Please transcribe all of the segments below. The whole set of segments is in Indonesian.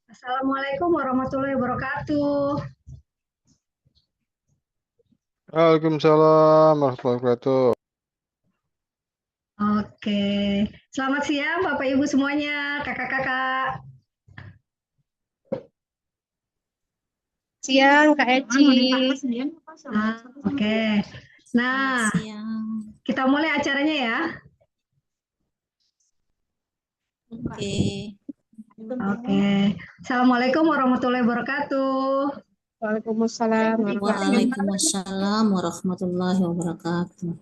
Assalamualaikum warahmatullahi wabarakatuh. Waalaikumsalam warahmatullahi wabarakatuh. Oke, selamat siang Bapak Ibu semuanya, kakak-kakak. Siang, Kak Eci. Oke, Selamat nah siang. kita mulai acaranya ya. Oke. Oke, Assalamualaikum warahmatullahi wabarakatuh. Waalaikumsalam warahmatullahi Waalaikumsalam warahmatullahi wabarakatuh.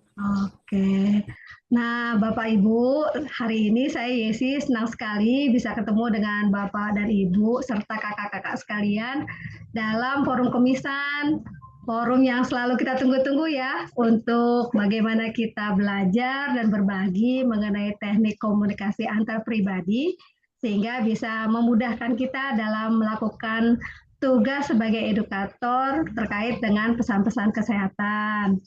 Oke, nah Bapak Ibu, hari ini saya Yesi senang sekali bisa ketemu dengan Bapak dan Ibu serta kakak-kakak sekalian dalam forum kemisan, forum yang selalu kita tunggu-tunggu ya untuk bagaimana kita belajar dan berbagi mengenai teknik komunikasi antar pribadi sehingga bisa memudahkan kita dalam melakukan tugas sebagai edukator terkait dengan pesan-pesan kesehatan.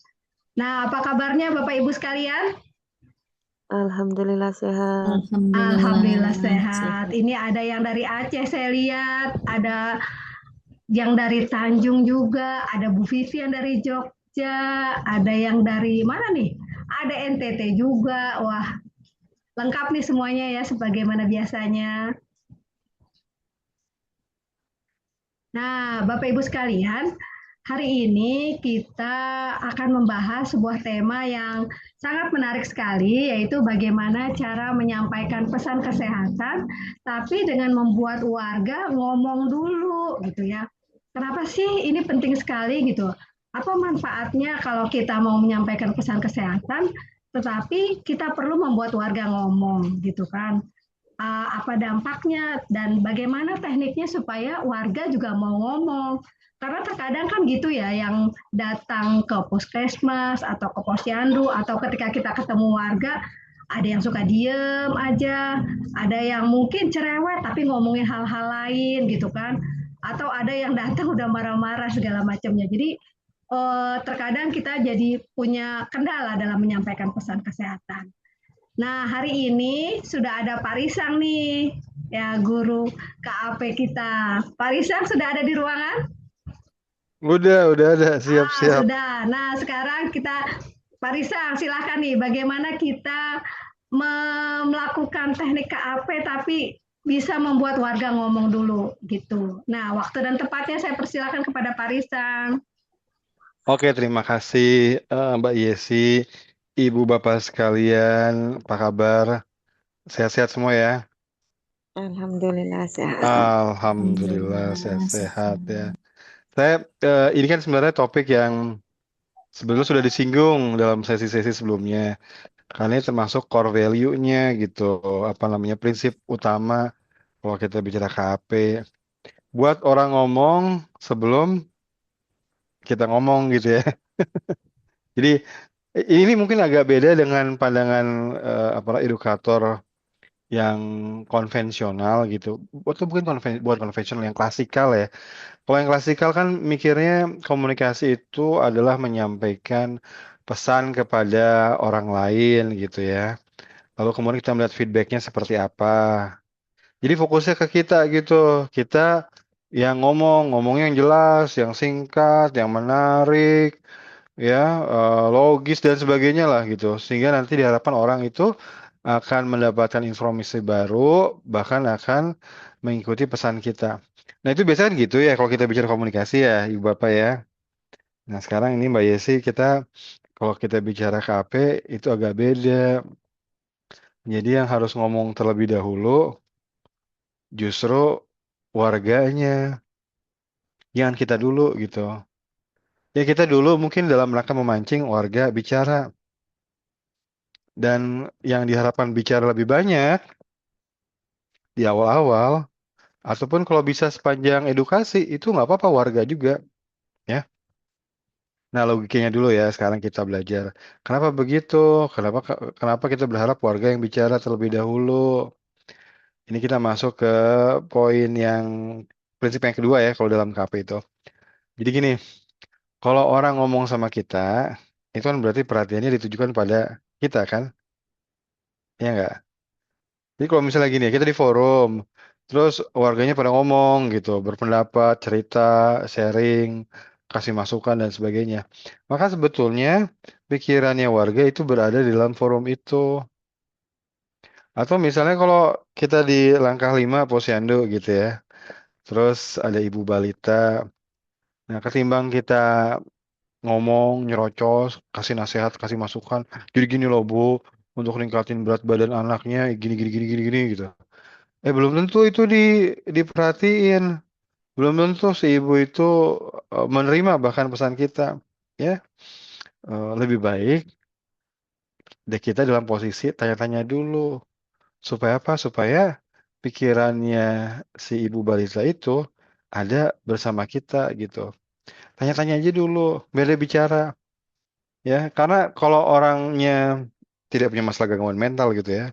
Nah, apa kabarnya Bapak Ibu sekalian? Alhamdulillah sehat. Alhamdulillah Alhamdulillah sehat. sehat. Ini ada yang dari Aceh saya lihat, ada yang dari Tanjung juga, ada Bu Vivi yang dari Jogja, ada yang dari mana nih? Ada NTT juga. Wah, lengkap nih semuanya ya sebagaimana biasanya. Nah, Bapak Ibu sekalian, hari ini kita akan membahas sebuah tema yang sangat menarik sekali, yaitu bagaimana cara menyampaikan pesan kesehatan, tapi dengan membuat warga ngomong dulu gitu ya. Kenapa sih ini penting sekali gitu? Apa manfaatnya kalau kita mau menyampaikan pesan kesehatan, tetapi kita perlu membuat warga ngomong gitu kan? Apa dampaknya dan bagaimana tekniknya supaya warga juga mau ngomong. Karena terkadang kan gitu ya, yang datang ke puskesmas atau ke posyandu atau ketika kita ketemu warga, ada yang suka diem aja, ada yang mungkin cerewet tapi ngomongin hal-hal lain gitu kan, atau ada yang datang udah marah-marah segala macamnya. Jadi terkadang kita jadi punya kendala dalam menyampaikan pesan kesehatan. Nah, hari ini sudah ada Pak Risang nih, ya guru KAP kita. Pak Risang sudah ada di ruangan? Udah ada, siap-siap. Sudah. Nah, sekarang kita, Pak Risang, silahkan nih, bagaimana kita melakukan teknik KAP tapi bisa membuat warga ngomong dulu gitu. Nah, waktu dan tempatnya saya persilakan kepada Pak Risang. Oke, terima kasih Mbak Yesi, Ibu Bapak sekalian, apa kabar? Sehat-sehat semua ya? Alhamdulillah sehat. Alhamdulillah Alhamdulillah sehat-sehat ya. sehat. Saya ini kan sebenarnya topik yang sebelumnya sudah disinggung dalam sesi-sesi sebelumnya. Karena ini termasuk core value-nya gitu, apa namanya prinsip utama kalau kita bicara KAP. Buat orang ngomong sebelum kita ngomong gitu ya. Jadi ini mungkin agak beda dengan pandangan para edukator yang konvensional gitu. Atau bukan konvensional yang klasikal ya. Kalau yang klasikal kan mikirnya komunikasi itu adalah menyampaikan pesan kepada orang lain gitu ya. Lalu kemudian kita melihat feedbacknya seperti apa. Jadi fokusnya ke kita gitu. Kita yang ngomongnya yang jelas, yang singkat, yang menarik, ya logis dan sebagainya lah gitu, sehingga nanti diharapkan orang itu akan mendapatkan informasi baru, bahkan akan mengikuti pesan kita. Nah itu biasanya kan gitu ya kalau kita bicara komunikasi ya Ibu Bapak ya. Nah sekarang ini Mbak Yesi, kita kalau kita bicara KP itu agak beda. Jadi yang harus ngomong terlebih dahulu justru warganya, jangan kita dulu gitu. Ya kita dulu mungkin dalam rangka memancing warga bicara. Dan yang diharapkan bicara lebih banyak di awal-awal, ataupun kalau bisa sepanjang edukasi, itu nggak apa-apa warga juga, ya. Nah, logikanya dulu ya, sekarang kita belajar. Kenapa begitu? Kenapa kita berharap warga yang bicara terlebih dahulu? Ini kita masuk ke poin yang prinsip yang kedua ya, kalau dalam KP itu. Jadi gini, kalau orang ngomong sama kita, itu kan berarti perhatiannya ditujukan pada kita kan? Ya nggak? Jadi kalau misalnya gini ya, kita di forum, terus warganya pada ngomong gitu, berpendapat, cerita, sharing, kasih masukan dan sebagainya. Maka sebetulnya pikirannya warga itu berada di dalam forum itu. Atau misalnya kalau kita di langkah 5 posyandu gitu ya, terus ada ibu balita. Nah, ketimbang kita ngomong, nyerocos, kasih nasihat, kasih masukan, jadi gini loh Bu, untuk ningkatin berat badan anaknya, gini, gini, gini, gini, gini gitu. Belum tentu itu diperhatiin. Belum tentu si ibu itu menerima bahkan pesan kita. Ya, lebih baik deh kita dalam posisi tanya-tanya dulu. Supaya apa? Supaya pikirannya si ibu balita itu ada bersama kita gitu. Tanya-tanya aja dulu, biar dia bicara. Ya, karena kalau orangnya tidak punya masalah gangguan mental gitu ya.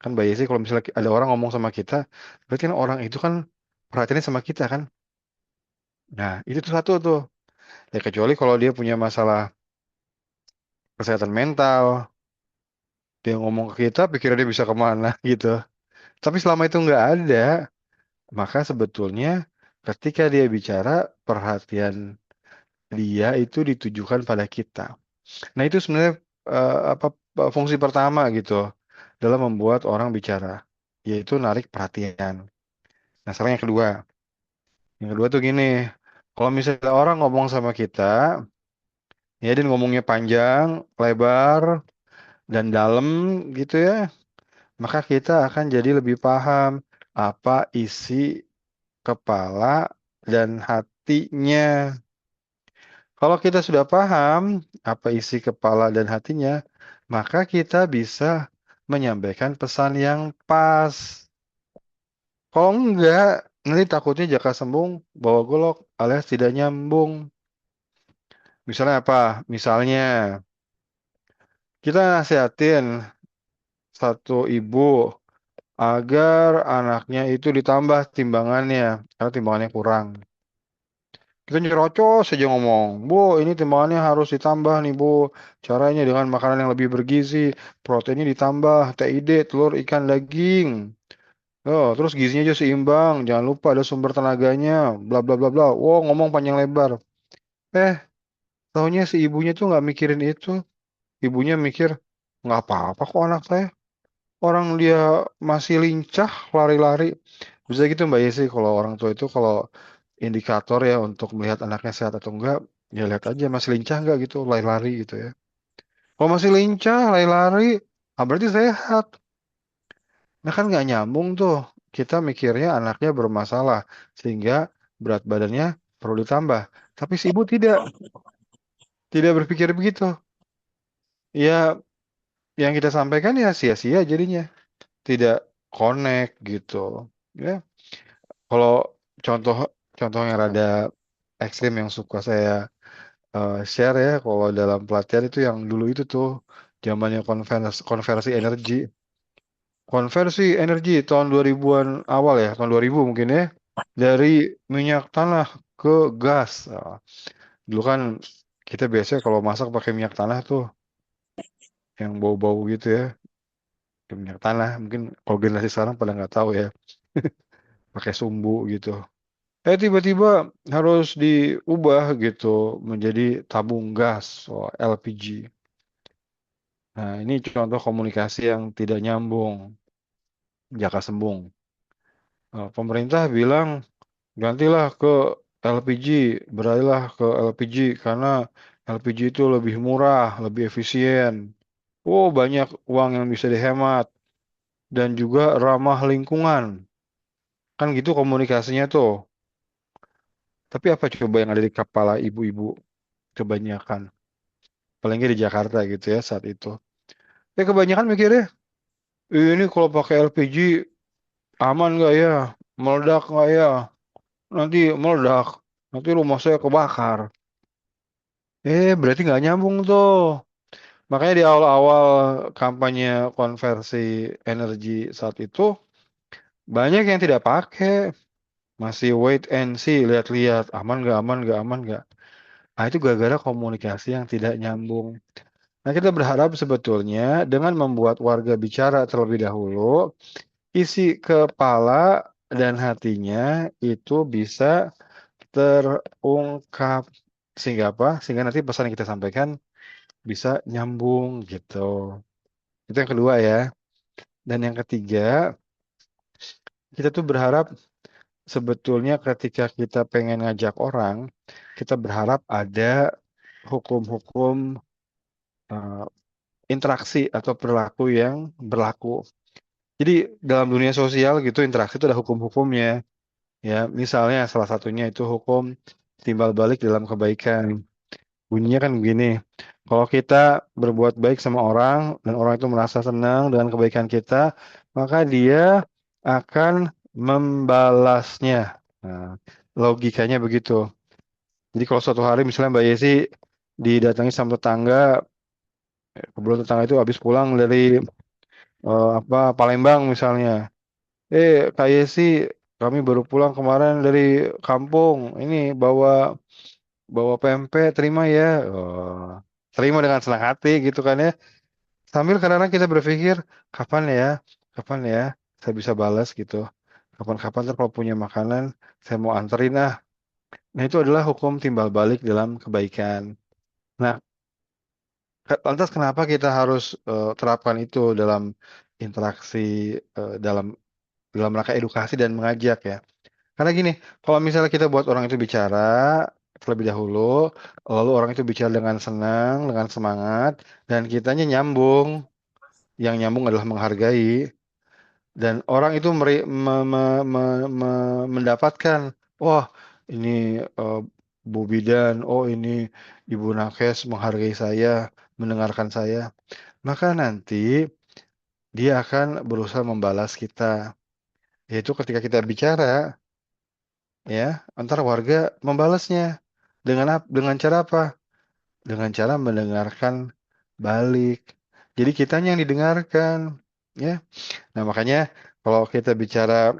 Kan Mbak Yesi kalau misalnya ada orang ngomong sama kita, berarti kan orang itu kan perhatiannya sama kita kan. Nah, itu tuh satu tuh. Ya kecuali kalau dia punya masalah kesehatan mental, dia ngomong ke kita, pikirannya bisa kemana gitu. Tapi selama itu nggak ada, maka sebetulnya ketika dia bicara, perhatian dia itu ditujukan pada kita. Nah, itu sebenarnya apa fungsi pertama gitu dalam membuat orang bicara, yaitu narik perhatian. Nah, sekarang yang kedua tuh gini, kalau misalnya orang ngomong sama kita, ya dia ngomongnya panjang, lebar, dan dalam gitu ya, maka kita akan jadi lebih paham apa isi kepala dan hatinya. Kalau kita sudah paham apa isi kepala dan hatinya, maka kita bisa menyampaikan pesan yang pas. Kalau enggak, nanti takutnya jaka sembung, bawa golok, alias tidak nyambung. Misalnya apa? Misalnya, kita nasihatin satu ibu agar anaknya itu ditambah timbangannya, karena timbangannya kurang. Kita nyerocos saja ngomong, Bu, ini timbangannya harus ditambah nih, Bu. Caranya dengan makanan yang lebih bergizi, proteinnya ditambah, TID, telur, ikan, daging. Oh, terus gizinya aja seimbang, jangan lupa ada sumber tenaganya, bla bla bla bla. Wow, ngomong panjang lebar. Eh, taunya si ibunya tuh nggak mikirin itu. Ibunya mikir, nggak apa-apa kok anak saya. Orang dia masih lincah, lari-lari. Bisa gitu Mbak Yesi, kalau orang tua itu kalau indikator ya untuk melihat anaknya sehat atau enggak, ya lihat aja masih lincah enggak gitu, lari-lari gitu ya. Kalau masih lincah, lari-lari, berarti sehat. Nah kan nggak nyambung tuh. Kita mikirnya anaknya bermasalah, sehingga berat badannya perlu ditambah. Tapi si ibu tidak berpikir begitu. Ya, yang kita sampaikan ya sia-sia jadinya. Tidak connect gitu. Ya, kalau contoh contoh yang rada ekstrim yang suka saya share ya, kalau dalam pelatihan itu yang dulu itu tuh zamannya konversi energi. Konversi energi tahun 2000-an awal ya, tahun 2000 mungkin ya. Dari minyak tanah ke gas. Nah, dulu kan kita biasanya kalau masak pakai minyak tanah tuh yang bau-bau gitu ya. Pakai minyak tanah. Mungkin kalau generasi sekarang pada nggak tahu ya. Pakai sumbu gitu. Tiba-tiba harus diubah gitu menjadi tabung gas, LPG. Nah, ini contoh komunikasi yang tidak nyambung, jaka sembung. Pemerintah bilang gantilah ke LPG, beralihlah ke LPG karena LPG itu lebih murah, lebih efisien. Oh, banyak uang yang bisa dihemat dan juga ramah lingkungan. Kan gitu komunikasinya tuh. Tapi apa coba yang ada di kepala ibu-ibu kebanyakan? Paling nggak di Jakarta gitu ya saat itu. Kebanyakan mikirnya, ini kalau pakai LPG aman nggak ya? Meledak nggak ya? Nanti meledak. Nanti rumah saya kebakar. Berarti nggak nyambung tuh. Makanya di awal-awal kampanye konversi energi saat itu, banyak yang tidak pakai. Masih wait and see, lihat-lihat, aman nggak, aman nggak, aman nggak. Nah, itu gara-gara komunikasi yang tidak nyambung. Nah, kita berharap sebetulnya dengan membuat warga bicara terlebih dahulu, isi kepala dan hatinya itu bisa terungkap. Sehingga apa? Sehingga nanti pesan yang kita sampaikan bisa nyambung gitu. Itu yang kedua ya. Dan yang ketiga, kita tuh berharap sebetulnya ketika kita pengen ngajak orang, kita berharap ada hukum-hukum eh, interaksi atau perilaku yang berlaku. Jadi dalam dunia sosial gitu interaksi itu ada hukum-hukumnya. Ya, misalnya salah satunya itu hukum timbal balik dalam kebaikan. Bunyinya kan begini, kalau kita berbuat baik sama orang dan orang itu merasa senang dengan kebaikan kita, maka dia akan membalasnya. Nah, logikanya begitu. Jadi kalau suatu hari misalnya Mbak Yesi didatangi sama tetangga, kebetulan tetangga itu habis pulang dari Palembang misalnya. Kak Yesi, kami baru pulang kemarin dari kampung. Ini bawa bawa pempek, terima ya. Terima dengan senang hati gitu kan ya. Sambil kadang-kadang kita berpikir, kapan ya, kapan ya saya bisa balas gitu. Kapan-kapan ntar kalau punya makanan, saya mau anterin ah. Nah itu adalah hukum timbal balik dalam kebaikan. Nah, lantas kenapa kita harus terapkan itu dalam interaksi dalam rangka edukasi dan mengajak ya? Karena gini, kalau misalnya kita buat orang itu bicara terlebih dahulu, lalu orang itu bicara dengan senang, dengan semangat, dan kitanya nyambung. Yang nyambung adalah menghargai, dan orang itu mendapatkan, wah ini Bu Bidan, oh ini Ibu Nakes menghargai saya, mendengarkan saya, maka nanti dia akan berusaha membalas kita. Yaitu ketika kita bicara, ya, antara warga membalasnya dengan cara apa? Dengan cara mendengarkan balik. Jadi kitanya yang didengarkan, ya. Nah, makanya kalau kita bicara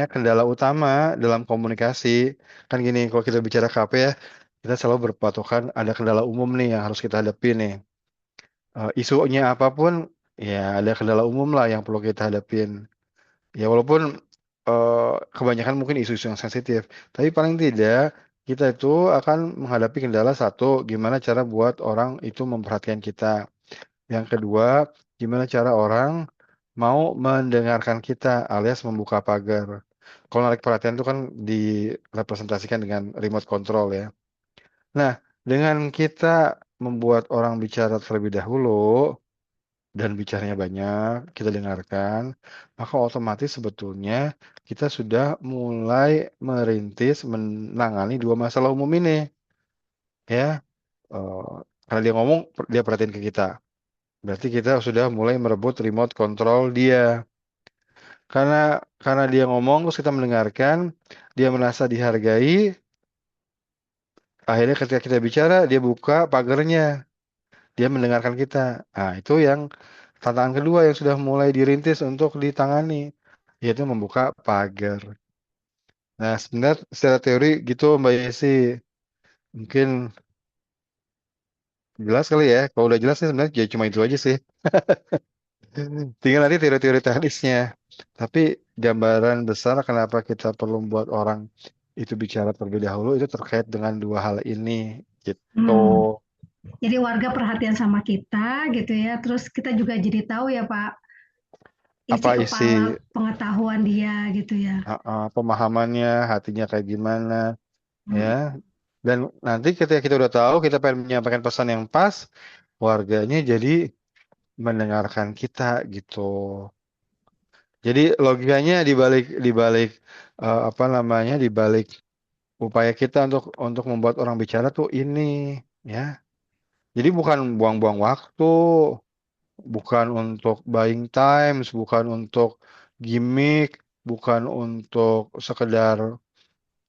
kendala utama dalam komunikasi, kan gini, kalau kita bicara KP ya, kita selalu berpatokan ada kendala umum nih yang harus kita hadapi nih. Isunya apapun, ya ada kendala umum lah yang perlu kita hadapin. Ya walaupun kebanyakan mungkin isu-isu yang sensitif, tapi paling tidak kita itu akan menghadapi kendala satu, gimana cara buat orang itu memperhatikan kita. Yang kedua, gimana cara orang mau mendengarkan kita alias membuka pagar. Kalau narik perhatian itu kan direpresentasikan dengan remote control ya. Nah, dengan kita membuat orang bicara terlebih dahulu dan bicaranya banyak, kita dengarkan, maka otomatis sebetulnya kita sudah mulai merintis menangani dua masalah umum ini. Ya, Eh, karena dia ngomong, dia perhatiin ke kita. Berarti kita sudah mulai merebut remote control dia. Karena dia ngomong terus kita mendengarkan, dia merasa dihargai. Akhirnya ketika kita bicara, dia buka pagarnya, dia mendengarkan kita. Nah, itu yang tantangan kedua yang sudah mulai dirintis untuk ditangani, yaitu membuka pagar. Nah, sebenarnya secara teori gitu Mbak Yesi, mungkin jelas kali ya. Kalau udah jelas sih sebenarnya ya cuma itu aja sih. Tinggal nanti teori-teori teknisnya. Tapi gambaran besar kenapa kita perlu membuat orang itu bicara terlebih dahulu itu terkait dengan dua hal ini gitu. Jadi warga perhatian sama kita gitu ya. Terus kita juga jadi tahu ya Pak, isi Apa kepala pengetahuan dia gitu ya. pemahamannya, hatinya kayak gimana ya. Dan nanti ketika kita udah tahu, kita pengen menyampaikan pesan yang pas, warganya jadi mendengarkan kita gitu. Jadi logikanya di balik di balik upaya kita untuk membuat orang bicara tuh ini ya. Jadi bukan buang-buang waktu, bukan untuk buying times, bukan untuk gimmick, bukan untuk sekedar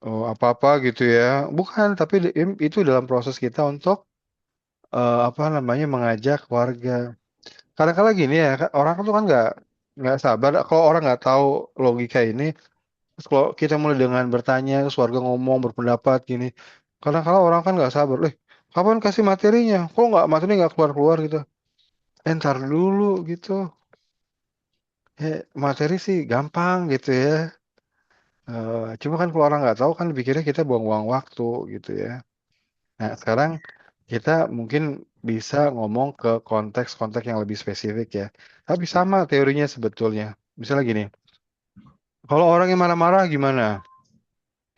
apa-apa gitu ya. Bukan, tapi itu dalam proses kita untuk mengajak warga. Kadang-kadang gini ya, orang tuh kan nggak sabar. Kalau orang nggak tahu logika ini, terus kalau kita mulai dengan bertanya, terus warga ngomong berpendapat gini, kadang-kadang orang kan nggak sabar. Kapan kasih materinya? Kok nggak materinya nggak keluar-keluar gitu? Ntar dulu gitu. Materi sih gampang gitu ya. Cuma kan kalau orang nggak tahu kan pikirnya kita buang-buang waktu gitu ya. Nah, sekarang kita mungkin bisa ngomong ke konteks-konteks yang lebih spesifik ya. Tapi sama teorinya sebetulnya. Misalnya gini, kalau orang yang marah-marah gimana?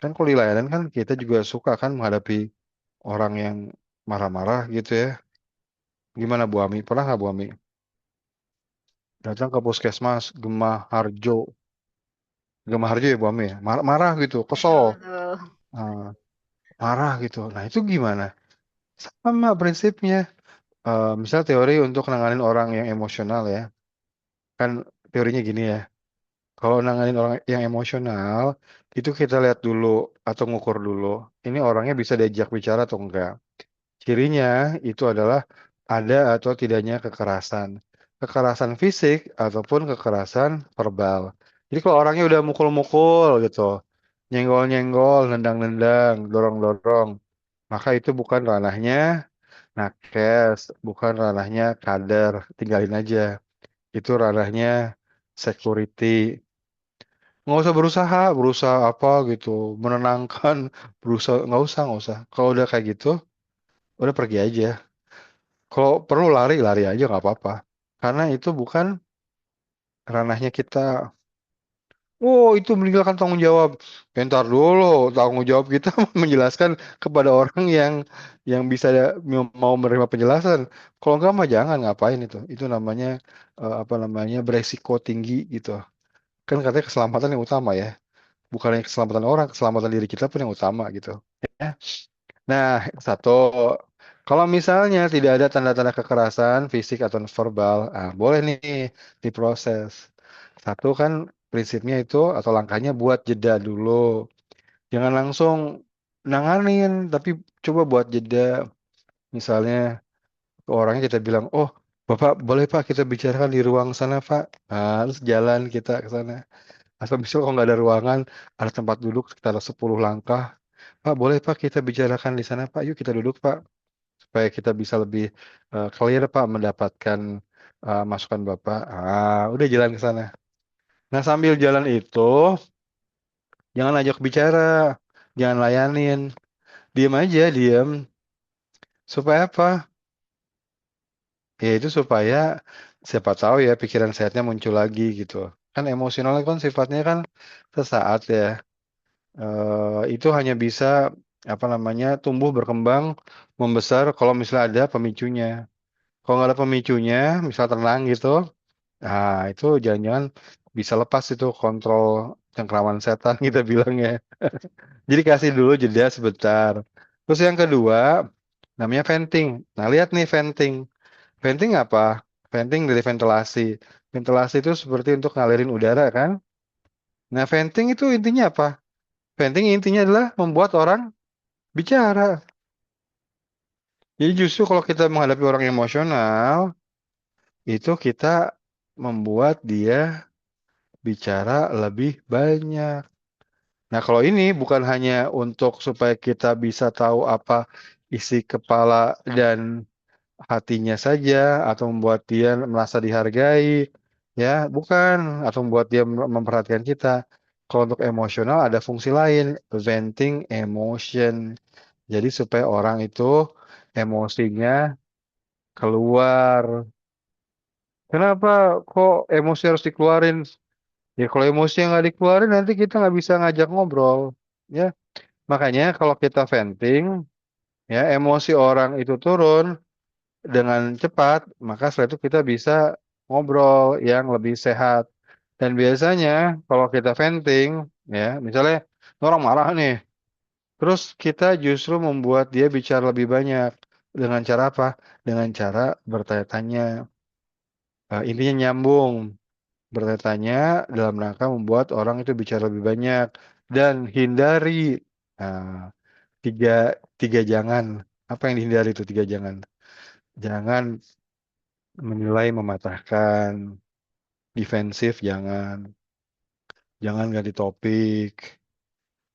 Kan kalau di layanan kan kita juga suka kan menghadapi orang yang marah-marah gitu ya. Gimana Bu Ami? Pernah nggak Bu Ami? Datang ke puskesmas Gemah Harjo ya Bu Ami ya? Marah gitu, kesel, eh, marah gitu. Nah itu gimana? Sama prinsipnya. Misal teori untuk nanganin orang yang emosional ya. Kan teorinya gini ya. Kalau nanganin orang yang emosional, itu kita lihat dulu atau ngukur dulu. Ini orangnya bisa diajak bicara atau enggak. Cirinya itu adalah ada atau tidaknya kekerasan. Kekerasan fisik ataupun kekerasan verbal. Jadi kalau orangnya udah mukul-mukul gitu, nyenggol-nyenggol, nendang-nendang, dorong-dorong, maka itu bukan ranahnya nakes, bukan ranahnya kader, tinggalin aja. Itu ranahnya security. Nggak usah berusaha apa gitu, menenangkan, berusaha, nggak usah. Kalau udah kayak gitu, udah pergi aja. Kalau perlu lari, lari aja nggak apa-apa. Karena itu bukan ranahnya kita. Oh, itu meninggalkan tanggung jawab. Entar dulu, tanggung jawab kita menjelaskan kepada orang yang bisa mau menerima penjelasan. Kalau enggak mah jangan ngapain itu. Itu namanya apa namanya beresiko tinggi gitu. Kan katanya keselamatan yang utama ya. Bukan hanya keselamatan orang, keselamatan diri kita pun yang utama gitu. Ya. Nah, satu, kalau misalnya tidak ada tanda-tanda kekerasan fisik atau verbal, boleh nih diproses. Satu kan prinsipnya itu atau langkahnya buat jeda dulu. Jangan langsung nanganin, tapi coba buat jeda. Misalnya ke orangnya kita bilang, oh Bapak boleh Pak kita bicarakan di ruang sana Pak. Terus jalan kita ke sana. Atau misalnya kalau nggak ada ruangan, ada tempat duduk sekitar 10 langkah. Pak boleh Pak kita bicarakan di sana Pak. Yuk kita duduk Pak. Supaya kita bisa lebih clear Pak mendapatkan masukan Bapak. Udah jalan ke sana. Nah, sambil jalan itu jangan ajak bicara, jangan layanin. Diam aja, diam. Supaya apa? Ya itu supaya siapa tahu ya pikiran sehatnya muncul lagi gitu. Kan emosional kan sifatnya kan sesaat ya. Itu hanya bisa apa namanya tumbuh berkembang membesar kalau misalnya ada pemicunya. Kalau nggak ada pemicunya, misal tenang gitu, itu jangan-jangan bisa lepas itu kontrol cengkraman setan kita bilang ya. Jadi kasih dulu jeda sebentar. Terus yang kedua, namanya venting. Nah, lihat nih venting. Venting apa? Venting dari ventilasi. Ventilasi itu seperti untuk ngalirin udara kan? Nah, venting itu intinya apa? Venting intinya adalah membuat orang bicara. Jadi justru kalau kita menghadapi orang emosional, itu kita membuat dia bicara lebih banyak. Nah, kalau ini bukan hanya untuk supaya kita bisa tahu apa isi kepala dan hatinya saja, atau membuat dia merasa dihargai, ya, bukan, atau membuat dia memperhatikan kita. Kalau untuk emosional ada fungsi lain, venting emotion. Jadi supaya orang itu emosinya keluar. Kenapa kok emosi harus dikeluarin? Ya kalau emosi yang nggak dikeluarin nanti kita nggak bisa ngajak ngobrol. Ya, makanya kalau kita venting, ya emosi orang itu turun dengan cepat, maka setelah itu kita bisa ngobrol yang lebih sehat. Dan biasanya kalau kita venting, ya misalnya orang marah nih, terus kita justru membuat dia bicara lebih banyak. Dengan cara apa? Dengan cara bertanya-tanya. Intinya nyambung. Bertanya dalam rangka membuat orang itu bicara lebih banyak. Dan hindari nah, tiga, tiga jangan. Apa yang dihindari itu tiga jangan? Jangan menilai mematahkan, defensif jangan ganti topik,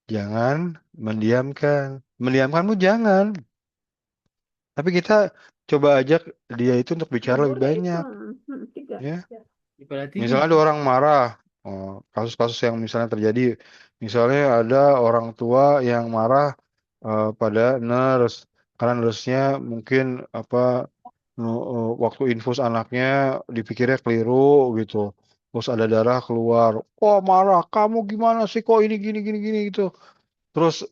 jangan mendiamkan. Mendiamkanmu jangan. Tapi kita coba ajak dia itu untuk bicara lebih banyak. Ya. Misalnya ada orang marah, kasus-kasus yang misalnya terjadi, misalnya ada orang tua yang marah pada nurse, karena nurse-nya mungkin apa waktu infus anaknya dipikirnya keliru gitu, terus ada darah keluar, oh marah, kamu gimana sih kok ini gini gini gini gitu, terus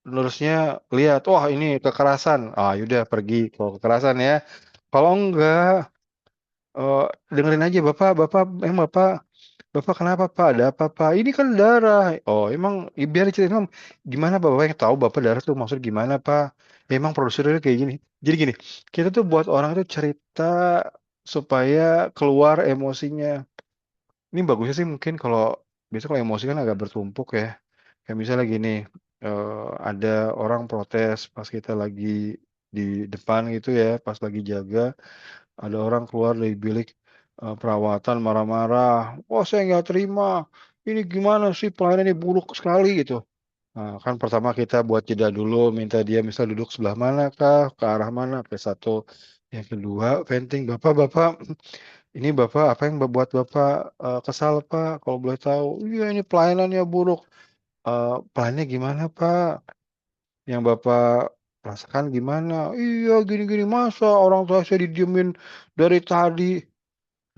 nurse-nya lihat, wah ini kekerasan, yaudah pergi kalau kekerasan ya, kalau enggak dengerin aja bapak, bapak Bapak kenapa Pak? Ada apa Pak? Ini kan darah. Oh emang biar diceritain emang gimana Pak? Bapak yang tahu Bapak darah tuh maksud gimana Pak? Ya, emang prosedurnya kayak gini. Jadi gini, kita tuh buat orang itu cerita supaya keluar emosinya. Ini bagusnya sih mungkin kalau biasa kalau emosi kan agak bertumpuk ya. Kayak misalnya gini, ada orang protes pas kita lagi di depan gitu ya, pas lagi jaga, ada orang keluar dari bilik perawatan marah-marah, "Wah saya nggak terima, ini gimana sih pelayanannya buruk sekali," gitu. Nah, kan pertama kita buat jeda dulu, minta dia misal duduk sebelah mana kah, ke arah mana, ke satu. Yang kedua venting, "Bapak Bapak, ini Bapak apa yang buat Bapak kesal Pak? Kalau boleh tahu?" "Iya ini pelayanannya buruk." "Pelayanannya gimana Pak? Yang Bapak rasakan gimana?" "Iya gini-gini, masa orang tua saya didiemin dari tadi."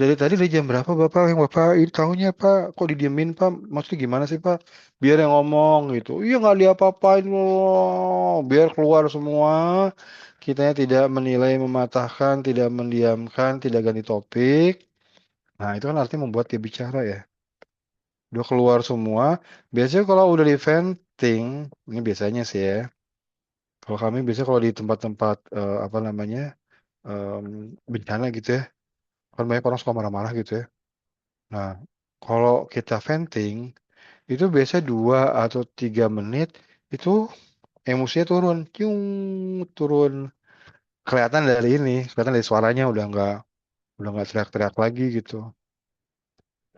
Dari tadi dari jam berapa Bapak yang Bapak tahunya Pak? Kok didiemin Pak? Maksudnya gimana sih Pak? Biar yang ngomong gitu. Iya nggak diapa-apain loh. Biar keluar semua. Kitanya tidak menilai, mematahkan, tidak mendiamkan, tidak ganti topik. Nah itu kan artinya membuat dia bicara ya. Udah keluar semua. Biasanya kalau udah di venting, ini biasanya sih ya. Kalau kami biasanya kalau di tempat-tempat apa namanya bencana gitu ya. Kan banyak orang suka marah-marah gitu ya. Nah, kalau kita venting, itu biasanya 2 atau 3 menit, itu emosinya turun, turun. Kelihatan dari suaranya udah nggak teriak-teriak lagi gitu.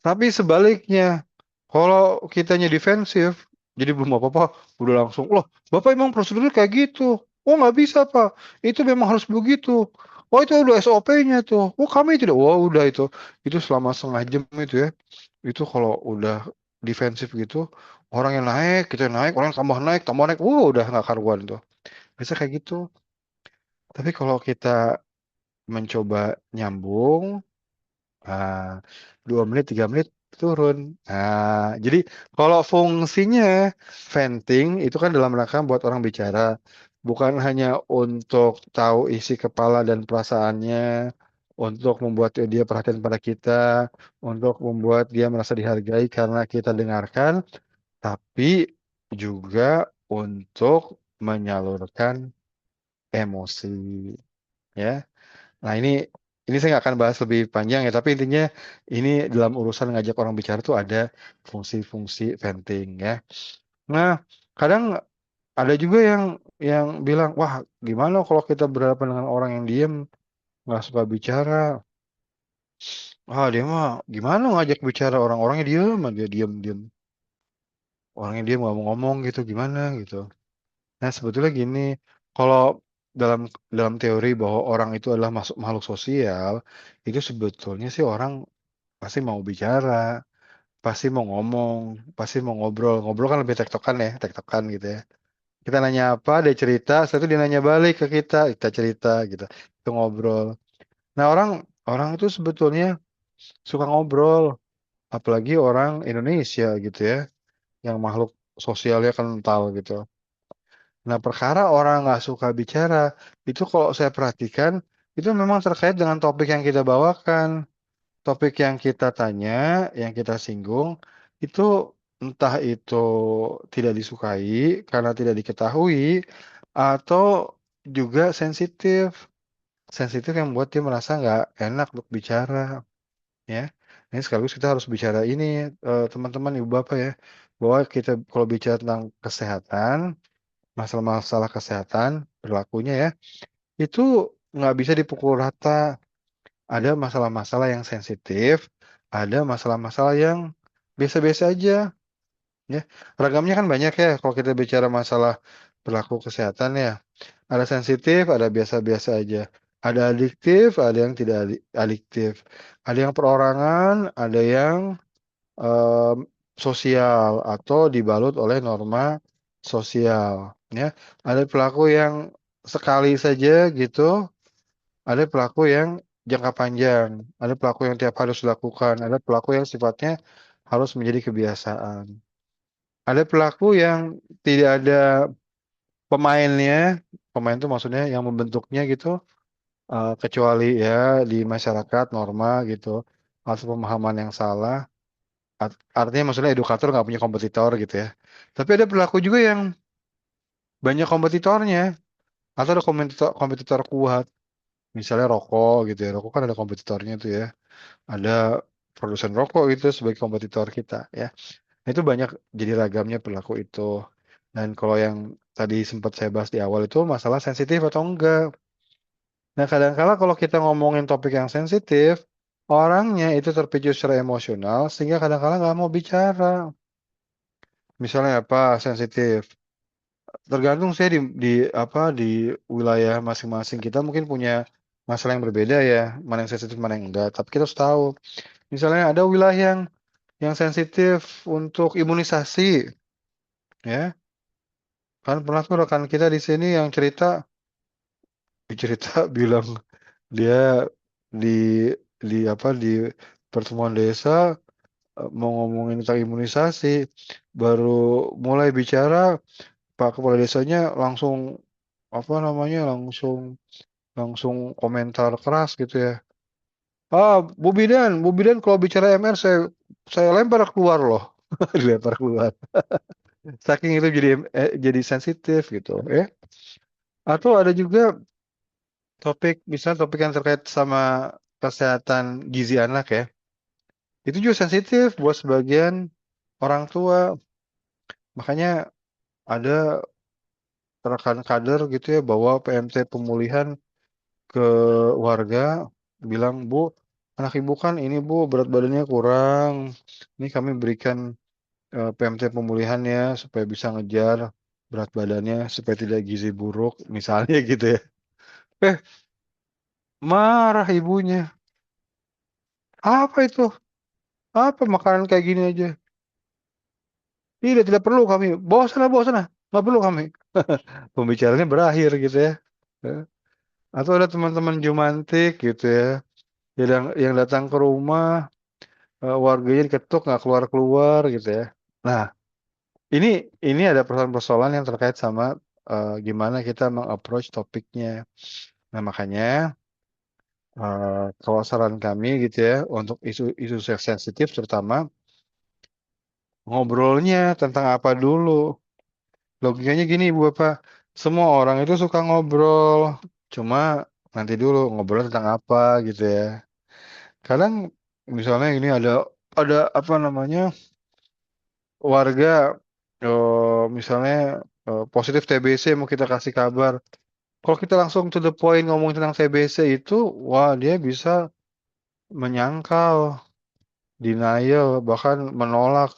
Tapi sebaliknya, kalau kitanya defensif, jadi belum apa-apa, udah langsung, loh, Bapak emang prosedurnya kayak gitu. Oh, nggak bisa, Pak. Itu memang harus begitu. Oh, itu udah SOP-nya tuh. Oh, kami tidak. Wah, udah itu. Itu selama setengah jam itu ya. Itu kalau udah defensif gitu, orang yang naik, kita yang naik, orang yang tambah naik. Udah nggak karuan tuh. Bisa kayak gitu. Tapi kalau kita mencoba nyambung, 2 menit, 3 menit turun. Jadi kalau fungsinya venting itu kan dalam rangka buat orang bicara, bukan hanya untuk tahu isi kepala dan perasaannya, untuk membuat dia perhatian pada kita, untuk membuat dia merasa dihargai karena kita dengarkan, tapi juga untuk menyalurkan emosi, ya. Nah ini saya nggak akan bahas lebih panjang ya, tapi intinya ini dalam urusan ngajak orang bicara tuh ada fungsi-fungsi venting ya. Nah, kadang ada juga yang bilang, wah gimana kalau kita berhadapan dengan orang yang diem, nggak suka bicara. Dia mah gimana ngajak bicara orang-orangnya diem, dia diem-diem. Orangnya diem nggak mau ngomong gitu, gimana gitu. Nah sebetulnya gini, kalau dalam dalam teori bahwa orang itu adalah makhluk sosial, itu sebetulnya sih orang pasti mau bicara, pasti mau ngomong, pasti mau ngobrol. Ngobrol kan lebih tektokan ya, tektokan gitu ya. Kita nanya apa, dia cerita, setelah itu dia nanya balik ke kita cerita gitu. Itu ngobrol. Nah, orang orang itu sebetulnya suka ngobrol, apalagi orang Indonesia gitu ya, yang makhluk sosialnya kental gitu. Nah, perkara orang nggak suka bicara, itu kalau saya perhatikan, itu memang terkait dengan topik yang kita bawakan. Topik yang kita tanya, yang kita singgung, itu entah itu tidak disukai karena tidak diketahui, atau juga sensitif. Sensitif yang membuat dia merasa nggak enak untuk bicara, ya. Ini sekaligus kita harus bicara ini, teman-teman, ibu bapak ya, bahwa kita kalau bicara tentang kesehatan, masalah-masalah kesehatan, berlakunya ya, itu nggak bisa dipukul rata. Ada masalah-masalah yang sensitif, ada masalah-masalah yang biasa-biasa aja, ya. Ragamnya kan banyak ya kalau kita bicara masalah perilaku kesehatan ya. Ada sensitif, ada biasa-biasa aja. Ada adiktif, ada yang tidak adiktif. Ada yang perorangan, ada yang em, sosial atau dibalut oleh norma sosial. Ya, ada pelaku yang sekali saja gitu, ada pelaku yang jangka panjang, ada pelaku yang tiap hari harus dilakukan, ada pelaku yang sifatnya harus menjadi kebiasaan. Ada pelaku yang tidak ada pemainnya, pemain itu maksudnya yang membentuknya gitu, kecuali ya di masyarakat norma gitu, atau pemahaman yang salah. Artinya maksudnya edukator nggak punya kompetitor gitu ya. Tapi ada perilaku juga yang banyak kompetitornya, atau ada kompetitor kompetitor kuat. Misalnya rokok gitu ya. Rokok kan ada kompetitornya tuh ya. Ada produsen rokok gitu sebagai kompetitor kita ya. Nah, itu banyak jadi ragamnya perilaku itu. Dan kalau yang tadi sempat saya bahas di awal itu masalah sensitif atau enggak. Nah, kadang-kala kalau kita ngomongin topik yang sensitif, orangnya itu terpicu secara emosional sehingga kadang-kala nggak mau bicara. Misalnya apa sensitif. Tergantung saya di wilayah masing-masing kita mungkin punya masalah yang berbeda ya, mana yang sensitif mana yang enggak. Tapi kita harus tahu. Misalnya ada wilayah yang sensitif untuk imunisasi, ya. Kan pernah tuh rekan kita di sini yang cerita bilang dia di di pertemuan desa mau ngomongin tentang imunisasi, baru mulai bicara Pak Kepala Desanya langsung apa namanya langsung langsung komentar keras gitu ya. Bu Bidan kalau bicara MR saya lempar keluar loh, dilempar keluar. Saking itu jadi sensitif gitu ya. Atau ada juga topik yang terkait sama kesehatan gizi anak ya. Itu juga sensitif buat sebagian orang tua. Makanya ada rekan kader gitu ya bawa PMT pemulihan ke warga bilang, Bu, anak ibu kan ini Bu berat badannya kurang. Ini kami berikan PMT pemulihannya supaya bisa ngejar berat badannya supaya tidak gizi buruk misalnya gitu ya. Eh, marah ibunya. Apa itu? Apa makanan kayak gini aja? Tidak perlu kami. Bawa sana. Nggak perlu kami. Pembicaraannya berakhir gitu ya. Eh, Atau ada teman-teman Jumantik gitu ya. Yang datang ke rumah, warganya diketuk nggak keluar-keluar gitu ya. Nah, ini ada persoalan-persoalan yang terkait sama gimana kita meng-approach topiknya. Nah, makanya kalau saran kami gitu ya untuk isu-isu yang sensitif terutama ngobrolnya tentang apa dulu. Logikanya gini Ibu Bapak, semua orang itu suka ngobrol. Cuma nanti dulu ngobrol tentang apa gitu ya. Kadang misalnya ini ada apa namanya warga misalnya positif TBC mau kita kasih kabar. Kalau kita langsung to the point ngomong tentang TBC itu, wah dia bisa menyangkal, denial, bahkan menolak,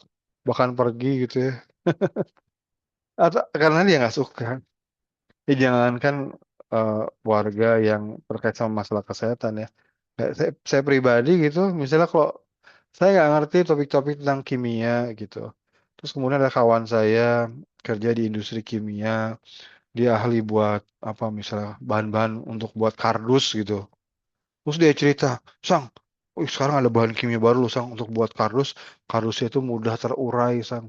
bahkan pergi gitu ya. Atau karena dia nggak suka. Ya jangankan eh, warga yang terkait sama masalah kesehatan ya. Saya pribadi gitu, misalnya kalau saya nggak ngerti topik-topik tentang kimia gitu. Terus kemudian ada kawan saya kerja di industri kimia, dia ahli buat apa misalnya bahan-bahan untuk buat kardus gitu. Terus dia cerita, Sang, sekarang ada bahan kimia baru loh Sang untuk buat kardus. Kardusnya itu mudah terurai Sang.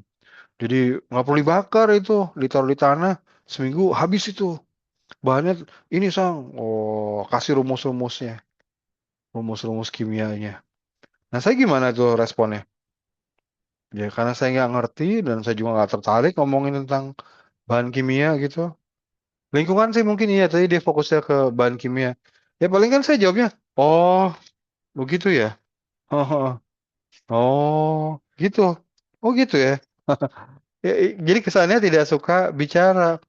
Jadi nggak perlu dibakar itu, ditaruh di tanah, seminggu habis itu. Bahannya ini Sang, oh kasih rumus-rumusnya, rumus-rumus kimianya. Nah saya gimana tuh responnya? Ya karena saya nggak ngerti dan saya juga nggak tertarik ngomongin tentang bahan kimia gitu. Lingkungan sih mungkin iya, tadi dia fokusnya ke bahan kimia. Ya paling kan saya jawabnya, oh begitu ya. Oh, oh gitu. Oh gitu ya. Jadi kesannya tidak suka bicara.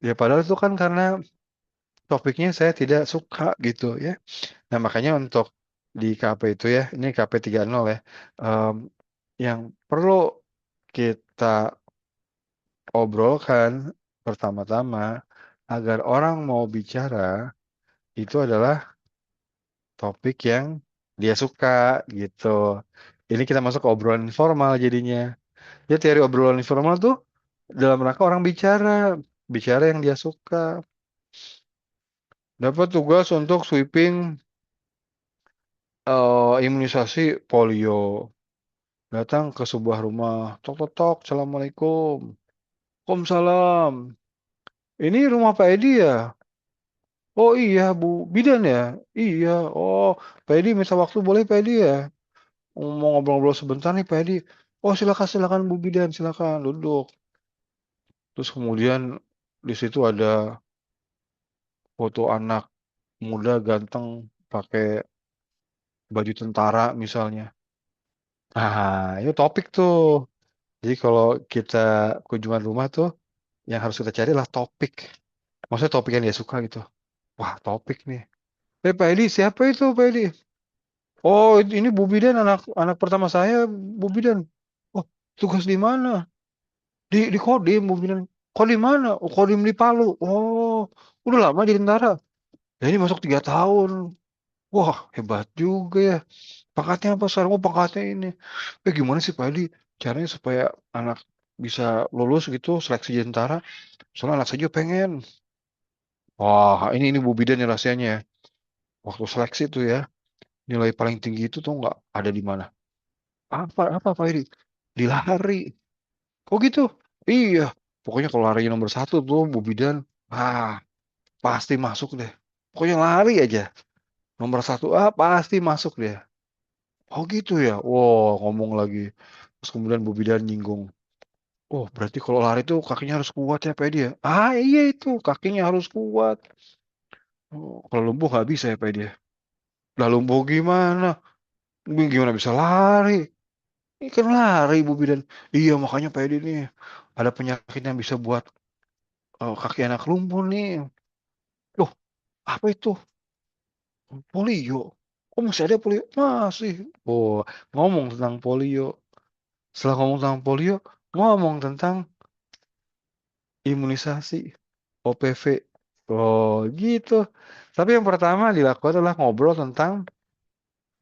Ya padahal itu kan karena topiknya saya tidak suka gitu ya. Nah makanya untuk di KP itu ya, ini KP 30 ya, em, yang perlu kita obrolkan pertama-tama agar orang mau bicara itu adalah topik yang dia suka gitu. Ini kita masuk ke obrolan informal jadinya. Ya teori obrolan informal tuh dalam rangka orang bicara, bicara yang dia suka. Dapat tugas untuk sweeping imunisasi polio. Datang ke sebuah rumah, tok tok tok, assalamualaikum, waalaikumsalam. Ini rumah Pak Edi ya? Oh iya Bu Bidan ya? Iya. Oh Pak Edi minta waktu boleh Pak Edi ya? Mau ngobrol-ngobrol sebentar nih Pak Edi. Oh silakan silakan Bu Bidan silakan duduk. Terus kemudian di situ ada foto anak muda ganteng pakai baju tentara misalnya. Ah itu topik tuh. Jadi kalau kita kunjungan rumah tuh yang harus kita cari adalah topik. Maksudnya topik yang dia suka gitu. Wah topik nih. Pak Edi siapa itu Pak Edi? Oh ini Bu Bidan anak anak pertama saya Bu Bidan. Oh tugas di mana? Di Kodim Bu Bidan. Kodim mana? Oh Kodim di Palu. Oh udah lama di tentara. Ya ini masuk 3 tahun. Wah hebat juga ya. Pangkatnya apa sekarang? Oh pangkatnya ini. Gimana sih Pak Edi? Caranya supaya anak bisa lulus gitu seleksi di tentara. Soalnya anak saya juga pengen. Wah ini Bu Bidan ya rahasianya ya. Waktu seleksi tuh ya. Nilai paling tinggi itu tuh nggak ada di mana? Apa Pak Edi? Di lari. Oh gitu? Iya. Pokoknya kalau lari nomor satu tuh Bu Bidan, ah pasti masuk deh. Pokoknya lari aja. Nomor satu pasti masuk deh. Oh gitu ya? Wow ngomong lagi. Terus kemudian Bu Bidan nyinggung. Oh berarti kalau lari tuh kakinya harus kuat ya Pak Edi ya? Ah iya itu kakinya harus kuat. Oh, kalau lumpuh nggak bisa ya Pak Edi ya? Lah lumpuh gimana? Gimana bisa lari? Ini kan lari Bu Bidan. Iya makanya Pak Edi nih ada penyakit yang bisa buat kaki anak lumpuh nih. Loh apa itu? Polio. Oh masih ada polio? Masih. Oh ngomong tentang polio. Setelah ngomong tentang polio, ngomong tentang imunisasi OPV. Oh gitu. Tapi yang pertama dilakukan adalah ngobrol tentang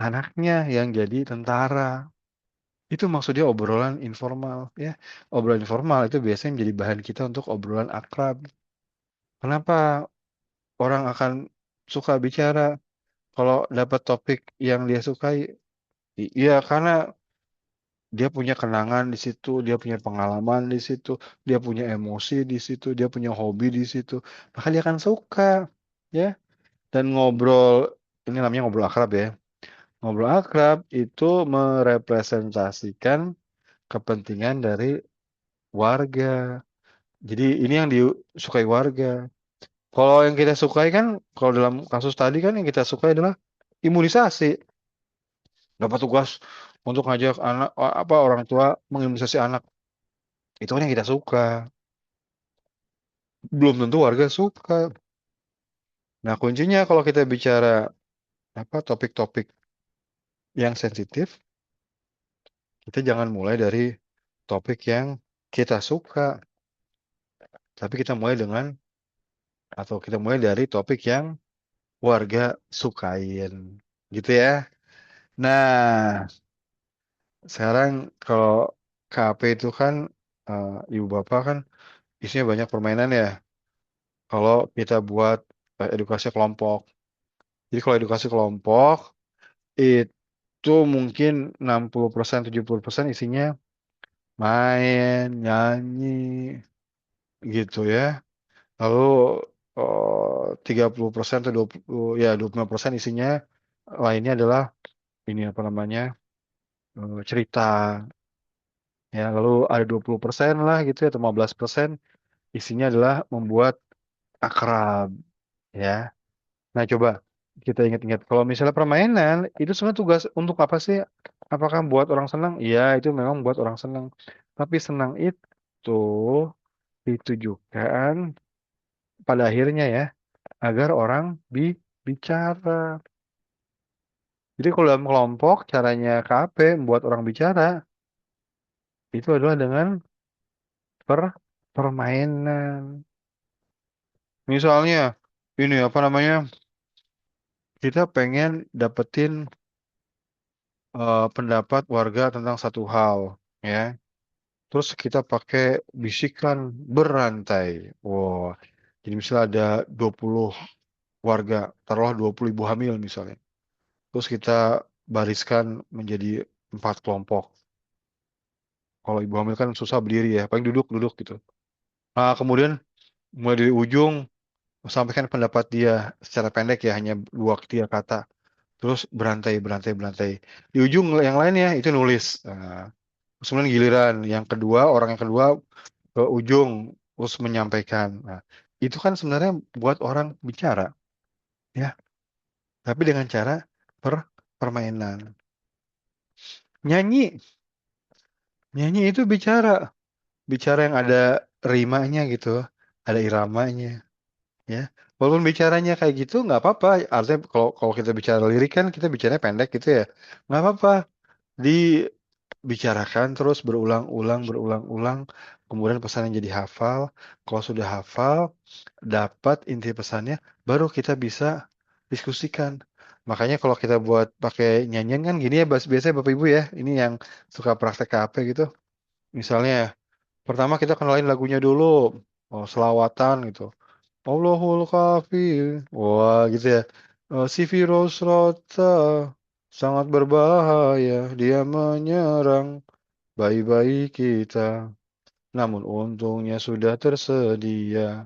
anaknya yang jadi tentara. Itu maksudnya obrolan informal ya. Obrolan informal itu biasanya menjadi bahan kita untuk obrolan akrab. Kenapa orang akan suka bicara kalau dapat topik yang dia sukai? Iya, karena dia punya kenangan di situ, dia punya pengalaman di situ, dia punya emosi di situ, dia punya hobi di situ. Maka dia akan suka, ya. Dan ngobrol, ini namanya ngobrol akrab ya. Ngobrol akrab itu merepresentasikan kepentingan dari warga. Jadi ini yang disukai warga. Kalau yang kita sukai kan, kalau dalam kasus tadi kan yang kita sukai adalah imunisasi. Dapat tugas untuk ngajak anak apa orang tua mengimunisasi anak. Itu kan yang kita suka. Belum tentu warga suka. Nah, kuncinya kalau kita bicara apa topik-topik yang sensitif, kita jangan mulai dari topik yang kita suka, tapi kita mulai dengan atau kita mulai dari topik yang warga sukain. Gitu ya. Nah, sekarang kalau KP itu kan ibu bapak kan isinya banyak permainan ya. Kalau kita buat edukasi kelompok. Jadi kalau edukasi kelompok itu mungkin 60% 70% isinya main, nyanyi gitu ya. Lalu 30% atau 20 ya 25% isinya lainnya adalah ini apa namanya? Cerita ya. Lalu ada 20% lah gitu ya atau 15% isinya adalah membuat akrab ya. Nah, coba kita ingat-ingat kalau misalnya permainan itu sebenarnya tugas untuk apa sih? Apakah buat orang senang? Iya, itu memang buat orang senang. Tapi senang itu ditujukan pada akhirnya ya agar orang bicara. Jadi kalau dalam kelompok caranya KP membuat orang bicara itu adalah dengan permainan. Misalnya ini apa namanya? kita pengen dapetin pendapat warga tentang satu hal, ya. Terus kita pakai bisikan berantai. Wow. Jadi misalnya ada 20 warga, taruhlah 20 ibu hamil misalnya. Terus kita bariskan menjadi 4 kelompok. Kalau ibu hamil kan susah berdiri ya, paling duduk-duduk gitu. Nah, kemudian mulai dari ujung sampaikan pendapat dia secara pendek ya, hanya 2 3 kata. Terus berantai, berantai, berantai. Di ujung yang lainnya itu nulis. Nah, terus kemudian giliran yang kedua, orang yang kedua ke ujung terus menyampaikan. Nah, itu kan sebenarnya buat orang bicara, ya. Tapi dengan cara permainan. Nyanyi, nyanyi itu bicara, bicara yang ada rimanya gitu, ada iramanya, ya. Walaupun bicaranya kayak gitu nggak apa-apa. Artinya kalau kalau kita bicara lirik kan kita bicaranya pendek gitu ya, nggak apa-apa. Dibicarakan terus berulang-ulang, berulang-ulang. Kemudian pesannya jadi hafal. Kalau sudah hafal, dapat inti pesannya, baru kita bisa diskusikan. Makanya kalau kita buat pakai nyanyian kan gini ya, biasanya Bapak Ibu ya, ini yang suka praktek KP gitu. Misalnya, pertama kita kenalin lagunya dulu, oh, selawatan gitu. Allahul Kafi, wah gitu ya. Si virus rota sangat berbahaya, dia menyerang bayi-bayi kita. Namun untungnya sudah tersedia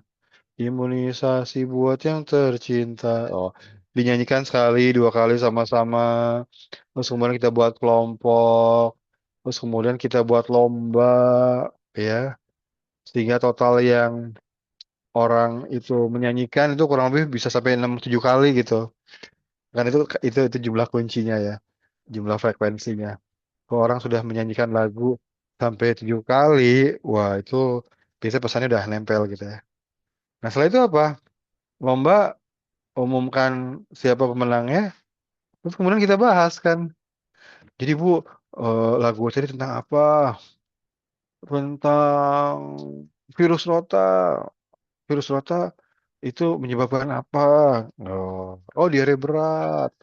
imunisasi buat yang tercinta. Oh, dinyanyikan sekali, 2 kali sama-sama. Terus kemudian kita buat kelompok. Terus kemudian kita buat lomba, ya. Sehingga total yang orang itu menyanyikan itu kurang lebih bisa sampai 6 7 kali gitu. Kan itu jumlah kuncinya ya, jumlah frekuensinya. Kalau orang sudah menyanyikan lagu sampai 7 kali, wah itu biasanya pesannya udah nempel gitu ya. Nah setelah itu apa? Lomba umumkan siapa pemenangnya, terus kemudian kita bahas kan. Jadi Bu, lagu tadi tentang apa? Tentang virus rota. Virus rota itu menyebabkan apa? Oh, diare berat.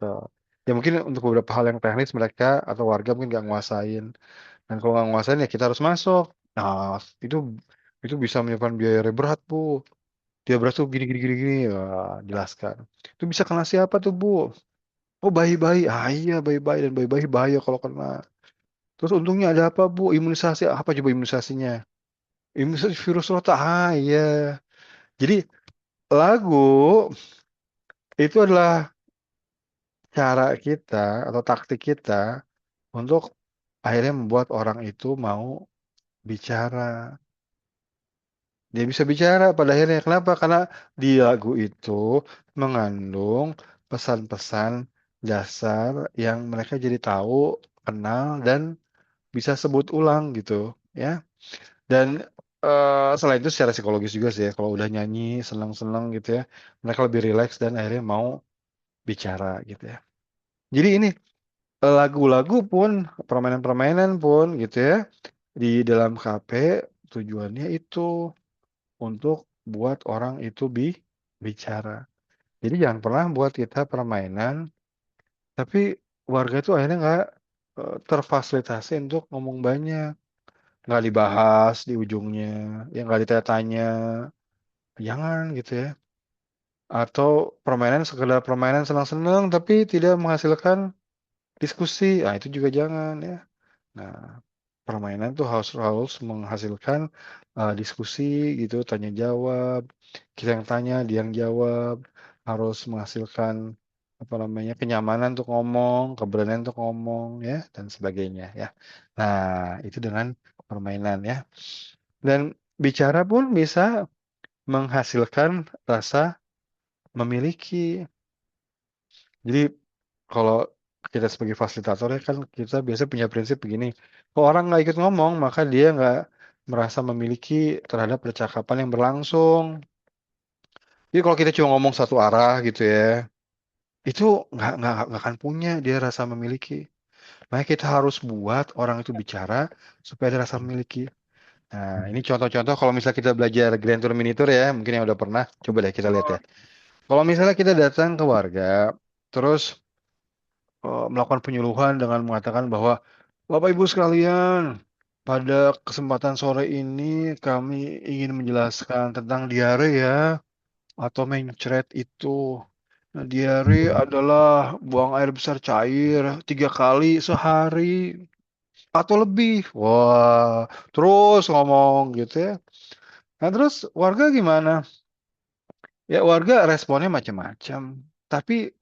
Ya mungkin untuk beberapa hal yang teknis mereka atau warga mungkin nggak nguasain. Dan kalau nggak nguasain ya kita harus masuk. Nah, itu itu bisa menyebabkan diare berat, Bu. Diare berat tuh gini gini gini gini. Wah, jelaskan. Itu bisa kena siapa tuh, Bu? Oh, bayi-bayi. Ah iya, bayi-bayi dan bayi-bayi bahaya kalau kena. Terus untungnya ada apa, Bu? Imunisasi. Apa coba imunisasinya? Imunisasi virus rota. Ah iya. Jadi lagu itu adalah cara kita atau taktik kita untuk akhirnya membuat orang itu mau bicara. Dia bisa bicara pada akhirnya. Kenapa? Karena di lagu itu mengandung pesan-pesan dasar yang mereka jadi tahu, kenal, dan bisa sebut ulang gitu, ya. Dan selain itu secara psikologis juga sih ya, kalau udah nyanyi senang-senang gitu ya, mereka lebih rileks dan akhirnya mau bicara gitu ya. Jadi ini lagu-lagu pun, permainan-permainan pun gitu ya, di dalam KP tujuannya itu untuk buat orang itu bicara. Jadi jangan pernah buat kita permainan, tapi warga itu akhirnya nggak terfasilitasi untuk ngomong banyak, nggak dibahas di ujungnya, ya nggak ditanya-tanya, jangan gitu ya. Atau permainan sekedar permainan senang-senang, tapi tidak menghasilkan diskusi, nah itu juga jangan ya. Nah, permainan tuh harus harus menghasilkan diskusi gitu, tanya jawab. Kita yang tanya, dia yang jawab. Harus menghasilkan apa namanya kenyamanan untuk ngomong, keberanian untuk ngomong ya dan sebagainya ya. Nah, itu dengan permainan ya. Dan bicara pun bisa menghasilkan rasa memiliki. Jadi kalau kita sebagai fasilitator ya kan kita biasa punya prinsip begini. Kalau orang nggak ikut ngomong maka dia nggak merasa memiliki terhadap percakapan yang berlangsung. Jadi kalau kita cuma ngomong satu arah gitu ya, itu nggak akan punya dia rasa memiliki. Makanya kita harus buat orang itu bicara supaya ada rasa memiliki. Nah, ini contoh-contoh kalau misalnya kita belajar Grand Tour Miniatur ya, mungkin yang udah pernah, coba deh kita lihat ya. Kalau misalnya kita datang ke warga, terus melakukan penyuluhan dengan mengatakan bahwa Bapak Ibu sekalian, pada kesempatan sore ini kami ingin menjelaskan tentang diare ya, atau mencret itu. Nah, diare adalah buang air besar cair 3 kali sehari atau lebih. Wah, terus ngomong gitu ya. Nah, terus warga gimana? Ya, warga responnya macam-macam, tapi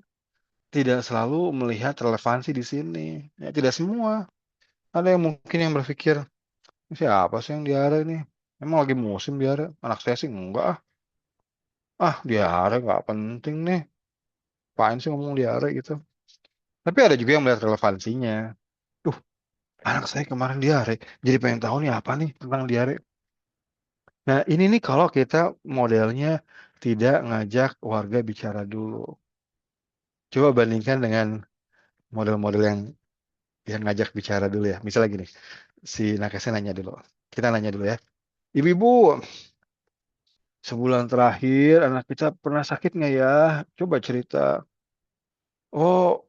tidak selalu melihat relevansi di sini. Ya, tidak semua. Ada yang mungkin yang berpikir, siapa sih yang diare ini? Emang lagi musim diare? Anak saya sih enggak ah. Ah, diare nggak penting nih. Apaan sih ngomong diare gitu. Tapi ada juga yang melihat relevansinya. Duh, anak saya kemarin diare. Jadi pengen tahu nih apa nih tentang diare. Nah, ini nih kalau kita modelnya tidak ngajak warga bicara dulu. Coba bandingkan dengan model-model yang ngajak bicara dulu ya. Misalnya gini, si nakesnya nanya dulu. Kita nanya dulu ya. Ibu-ibu, sebulan terakhir anak kita pernah sakit nggak ya? Coba cerita. Oh,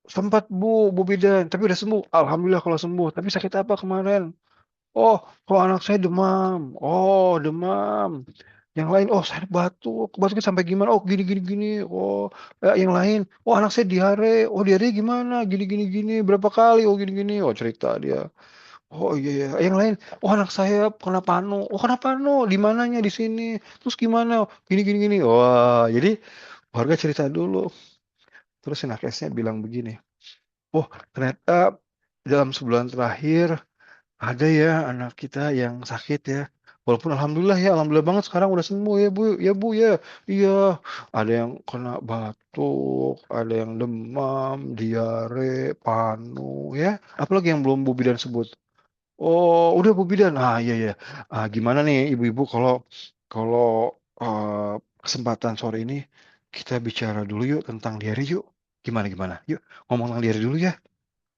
sempat Bu Bidan, tapi udah sembuh. Alhamdulillah kalau sembuh. Tapi sakit apa kemarin? Oh, kalau anak saya demam. Oh, demam. Yang lain, oh saya batuk. Batuknya sampai gimana? Oh, gini gini gini. Oh, yang lain, oh anak saya diare. Oh, diare gimana? Gini gini gini. Berapa kali? Oh, gini gini. Oh, cerita dia. Oh iya ya. Yang lain, oh anak saya kena panu. Oh, kena panu. Di mananya? Di sini. Terus gimana? Gini gini gini. Wah, jadi warga cerita dulu. Terus si nakesnya bilang begini. Oh, ternyata dalam sebulan terakhir ada ya anak kita yang sakit ya. Walaupun alhamdulillah ya, alhamdulillah banget sekarang udah sembuh ya Bu, ya Bu ya. Iya, ada yang kena batuk, ada yang demam, diare, panu ya. Apalagi yang belum Bu Bidan sebut. Oh, udah Bu Bidan. Ah, iya ya. Ah, gimana nih Ibu-ibu kalau kalau kesempatan sore ini kita bicara dulu yuk tentang diare yuk. Gimana gimana? Yuk ngomong tentang diare dulu ya.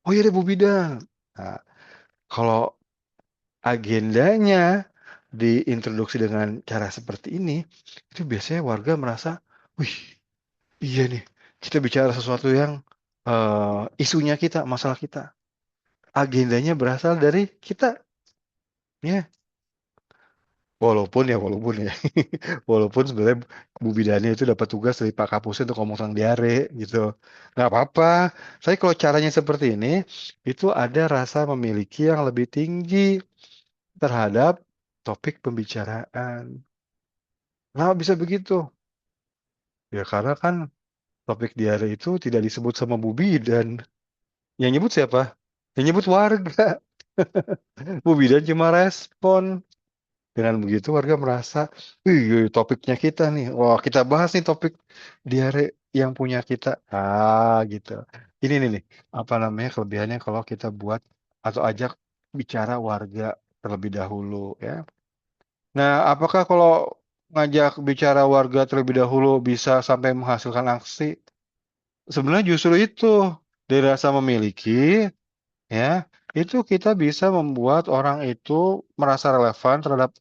Oh iya deh Bu Bidan. Nah, kalau agendanya diintroduksi dengan cara seperti ini, itu biasanya warga merasa, wih, iya nih, kita bicara sesuatu yang isunya kita, masalah kita. Agendanya berasal dari kita, ya. Walaupun ya, walaupun sebenarnya Bu Bidani itu dapat tugas dari Pak Kapusnya untuk ngomong tentang diare gitu. Nggak apa-apa. Tapi kalau caranya seperti ini, itu ada rasa memiliki yang lebih tinggi terhadap topik pembicaraan. Kenapa bisa begitu? Ya karena kan topik diare itu tidak disebut sama Bu Bidan. Yang nyebut siapa? Yang nyebut warga. Bu Bidan cuma respon. Dengan begitu warga merasa, wih topiknya kita nih. Wah kita bahas nih topik diare yang punya kita. Ah gitu. Ini nih, apa namanya kelebihannya kalau kita buat atau ajak bicara warga terlebih dahulu ya. Nah, apakah kalau ngajak bicara warga terlebih dahulu bisa sampai menghasilkan aksi? Sebenarnya justru itu dari rasa memiliki, ya, itu kita bisa membuat orang itu merasa relevan terhadap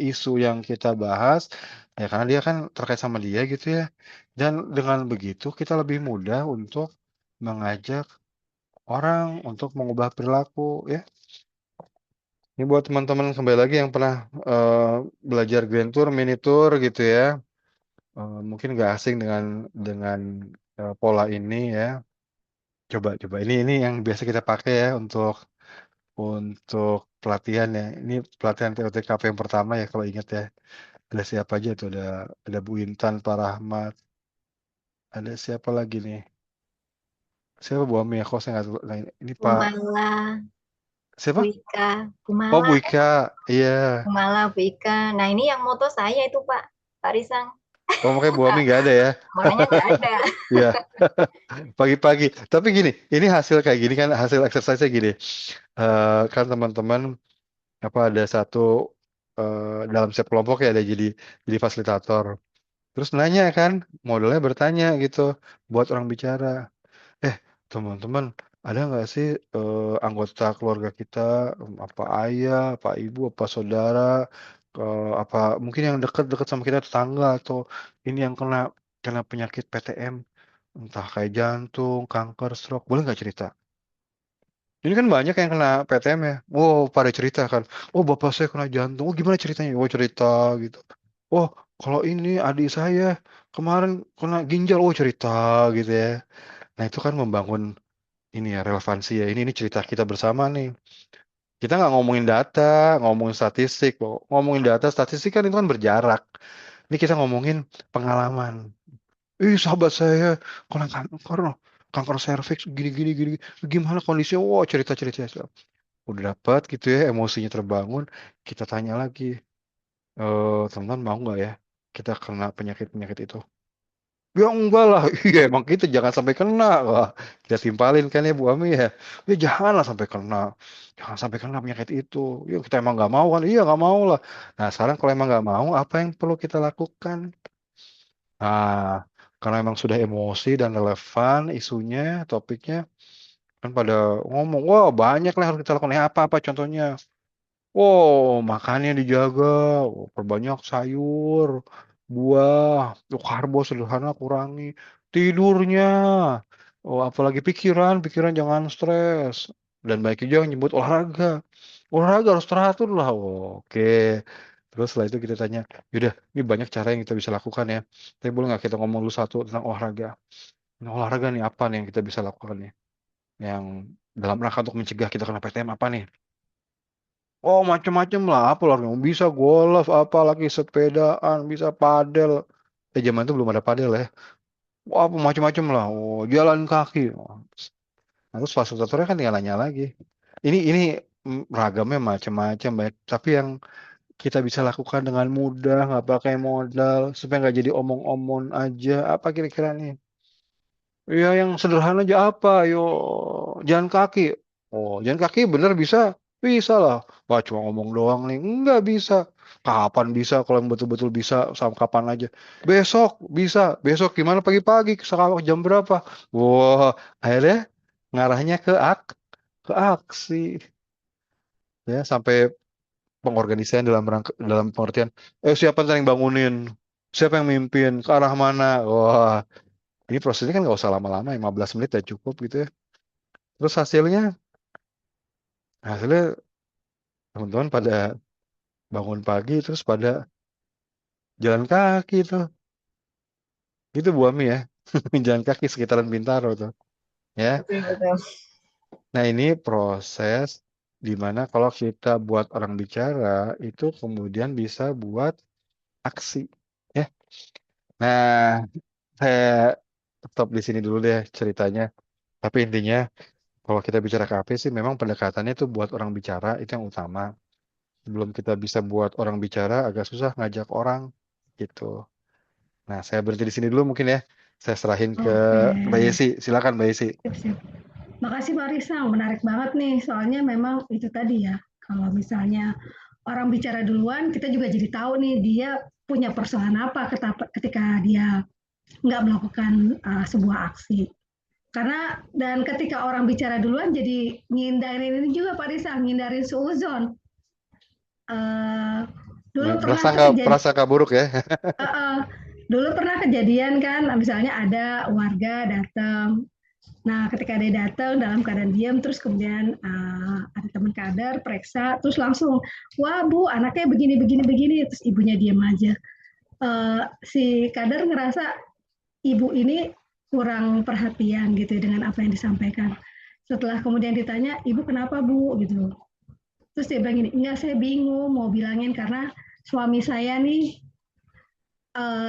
isu yang kita bahas, ya karena dia kan terkait sama dia gitu ya. Dan dengan begitu kita lebih mudah untuk mengajak orang untuk mengubah perilaku, ya. Ini buat teman-teman kembali lagi yang pernah belajar Grand Tour, Mini Tour gitu ya. Mungkin nggak asing dengan pola ini ya. Coba ini yang biasa kita pakai ya untuk pelatihan ya. Ini pelatihan TOTKP yang pertama ya kalau ingat ya. Ada siapa aja tuh ada Bu Intan, Pak Rahmat, ada siapa lagi nih? Siapa Bu Ami ya? Kok saya nggak tahu. Nah, ini Pak Kumala, siapa? Bu Ika, Oh Bu Kumala, Ika, iya. Kumala, Bu Ika. Nah ini yang moto saya itu Pak Risang. Oh makanya Bu Ami nggak ada ya? Makanya nggak ada. Iya. Pagi-pagi. Tapi gini, ini hasil kayak gini kan hasil exercise-nya gini. Kan teman-teman apa ada satu dalam setiap kelompok ya ada jadi fasilitator. Terus nanya kan, modelnya bertanya gitu buat orang bicara. Eh, teman-teman, ada nggak sih anggota keluarga kita, apa ayah, apa ibu, apa saudara, apa mungkin yang dekat-dekat sama kita tetangga atau ini yang kena penyakit PTM. Entah kayak jantung, kanker, stroke, boleh nggak cerita? Ini kan banyak yang kena PTM ya. Oh, pada cerita kan. Oh, bapak saya kena jantung. Oh, gimana ceritanya? Oh, cerita gitu. Oh, kalau ini adik saya kemarin kena ginjal. Oh, cerita gitu ya. Nah, itu kan membangun ini ya, relevansi ya. Ini cerita kita bersama nih. Kita nggak ngomongin data, ngomongin statistik. Ngomongin data, statistik kan itu kan berjarak. Ini kita ngomongin pengalaman. Sahabat saya kena kanker, kanker serviks gini gini gini. Gimana kondisinya? Wow, cerita-cerita. Udah dapat gitu ya, emosinya terbangun. Kita tanya lagi, teman-teman mau nggak ya kita kena penyakit-penyakit itu? Ya enggak lah, iya emang kita jangan sampai kena. Wah, kita timpalin kan ya Bu Ami ya. Ya janganlah sampai kena. Jangan sampai kena penyakit itu. Ya kita emang nggak mau kan? Iya nggak mau lah. Nah sekarang kalau emang nggak mau, apa yang perlu kita lakukan? Nah, karena emang sudah emosi dan relevan isunya, topiknya, kan pada ngomong, wah banyak lah yang harus kita lakukan. Ya apa-apa contohnya? Oh, makannya dijaga, perbanyak sayur, buah, karbo sederhana kurangi, tidurnya, apalagi pikiran jangan stres, dan baik juga nyebut olahraga harus teratur lah. Oke, terus setelah itu kita tanya, yaudah, ini banyak cara yang kita bisa lakukan ya, tapi boleh nggak kita ngomong dulu satu tentang olahraga? Nah, olahraga nih apa nih yang kita bisa lakukan nih, yang dalam rangka untuk mencegah kita kena PTM apa nih? Oh, macam-macam lah. Apa lah? Bisa golf, apa lagi sepedaan, bisa padel. Zaman itu belum ada padel ya. Wah, apa macam-macam lah. Oh, jalan kaki. Oh, nah, terus fasilitatornya kan tinggal nanya lagi. Ini ragamnya macam-macam, baik. Tapi yang kita bisa lakukan dengan mudah, nggak pakai modal, supaya nggak jadi omong-omong aja. Apa kira-kira nih? Ya yang sederhana aja apa? Yo, jalan kaki. Oh, jalan kaki bener bisa? Bisa lah. Wah, cuma ngomong doang nih. Enggak bisa. Kapan bisa? Kalau yang betul-betul bisa, sama kapan aja. Besok bisa. Besok gimana pagi-pagi? Sekarang jam berapa? Wah, akhirnya ngarahnya ke aksi. Ya, sampai pengorganisasian dalam pengertian. Siapa yang bangunin? Siapa yang mimpin? Ke arah mana? Wah, ini prosesnya kan nggak usah lama-lama, 15 menit ya cukup gitu ya. Terus hasilnya teman-teman pada bangun pagi terus pada jalan kaki tuh. Itu Bu Ami ya. Jalan kaki sekitaran Bintaro tuh. Ya. Betul-betul. Nah, ini proses dimana kalau kita buat orang bicara itu kemudian bisa buat aksi. Ya. Nah, saya stop di sini dulu deh ceritanya. Tapi intinya kalau kita bicara KP sih memang pendekatannya itu buat orang bicara itu yang utama. Sebelum kita bisa buat orang bicara agak susah ngajak orang gitu. Nah, saya berhenti di sini dulu mungkin ya. Saya serahin ke Mbak Oke. Yesi. Silakan Mbak Yesi. Sip. Makasih Pak Risang, menarik banget nih. Soalnya memang itu tadi ya, kalau misalnya orang bicara duluan, kita juga jadi tahu nih dia punya persoalan apa ketika dia nggak melakukan sebuah aksi. Karena dan ketika orang bicara duluan jadi ngindarin ini juga Pak Risang, ngindarin suuzon. Dulu pernah Prasangka buruk ya. dulu pernah kejadian kan, misalnya ada warga datang. Nah, ketika dia datang dalam keadaan diam, terus kemudian ada teman kader periksa, terus langsung, wah Bu, anaknya begini, begini, begini, terus ibunya diam aja. Si kader ngerasa ibu ini kurang perhatian gitu dengan apa yang disampaikan. Setelah kemudian ditanya, ibu kenapa Bu? Gitu. Terus dia bilang gini, enggak saya bingung mau bilangin karena suami saya nih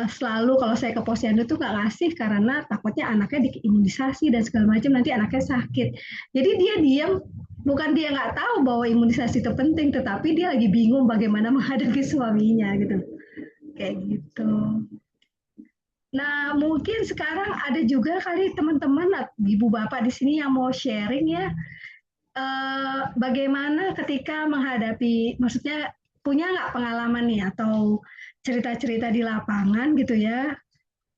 selalu kalau saya ke posyandu tuh nggak ngasih karena takutnya anaknya diimunisasi dan segala macam nanti anaknya sakit. Jadi dia diam, bukan dia nggak tahu bahwa imunisasi itu penting, tetapi dia lagi bingung bagaimana menghadapi suaminya gitu. Kayak gitu. Nah, mungkin sekarang ada juga kali teman-teman, ibu bapak di sini yang mau sharing ya, bagaimana ketika menghadapi, maksudnya punya nggak pengalaman nih atau cerita-cerita di lapangan gitu ya,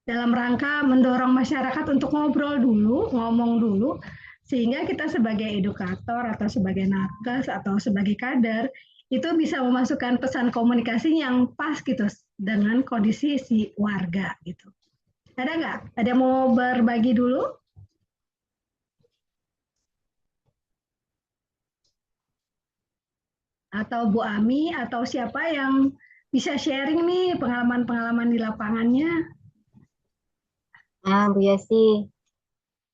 dalam rangka mendorong masyarakat untuk ngobrol dulu, ngomong dulu, sehingga kita sebagai edukator atau sebagai nakes atau sebagai kader itu bisa memasukkan pesan komunikasi yang pas gitu dengan kondisi si warga gitu. Ada nggak? Ada yang mau berbagi dulu? Atau Bu Ami atau siapa yang bisa sharing nih pengalaman-pengalaman di lapangannya? Ah, Bu Yasi,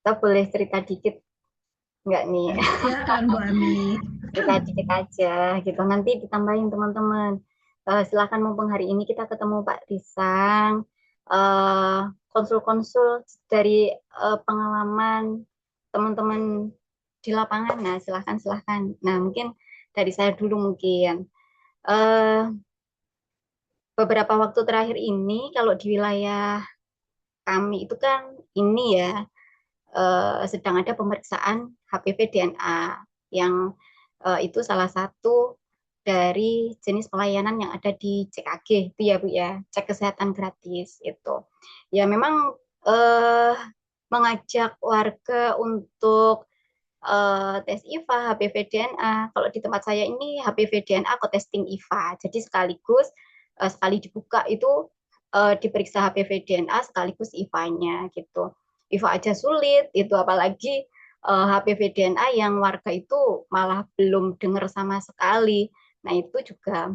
kita boleh cerita dikit nggak nih? Silakan Bu Ami. Cerita dikit aja gitu. Nanti ditambahin teman-teman. Silakan mumpung hari ini kita ketemu Pak Risang. eh, Konsul-konsul dari pengalaman teman-teman di lapangan. Nah, silahkan. Nah, mungkin dari saya dulu mungkin. eh Beberapa waktu terakhir ini, kalau di wilayah kami itu kan ini ya, sedang ada pemeriksaan HPV DNA yang itu salah satu dari jenis pelayanan yang ada di CKG itu ya Bu ya, cek kesehatan gratis itu. Ya memang eh, mengajak warga untuk tes IVA, HPV DNA. Kalau di tempat saya ini HPV DNA atau testing IVA. Jadi sekaligus sekali dibuka itu diperiksa HPV DNA sekaligus IVA-nya gitu. IVA aja sulit, itu apalagi HPV DNA yang warga itu malah belum dengar sama sekali. Nah itu juga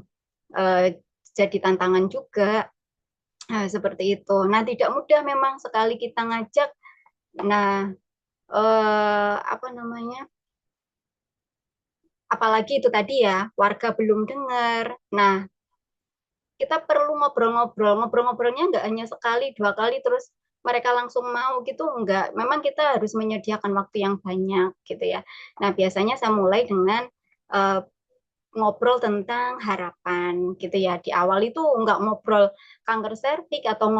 jadi tantangan juga. Nah, seperti itu. Nah tidak mudah memang sekali kita ngajak. Nah apa namanya? Apalagi itu tadi ya, warga belum dengar. Nah, kita perlu ngobrol-ngobrolnya nggak hanya sekali, dua kali, terus mereka langsung mau gitu, enggak. Memang kita harus menyediakan waktu yang banyak gitu ya. Nah, biasanya saya mulai dengan uh, ngobrol tentang harapan gitu ya. Di awal itu nggak ngobrol kanker serviks atau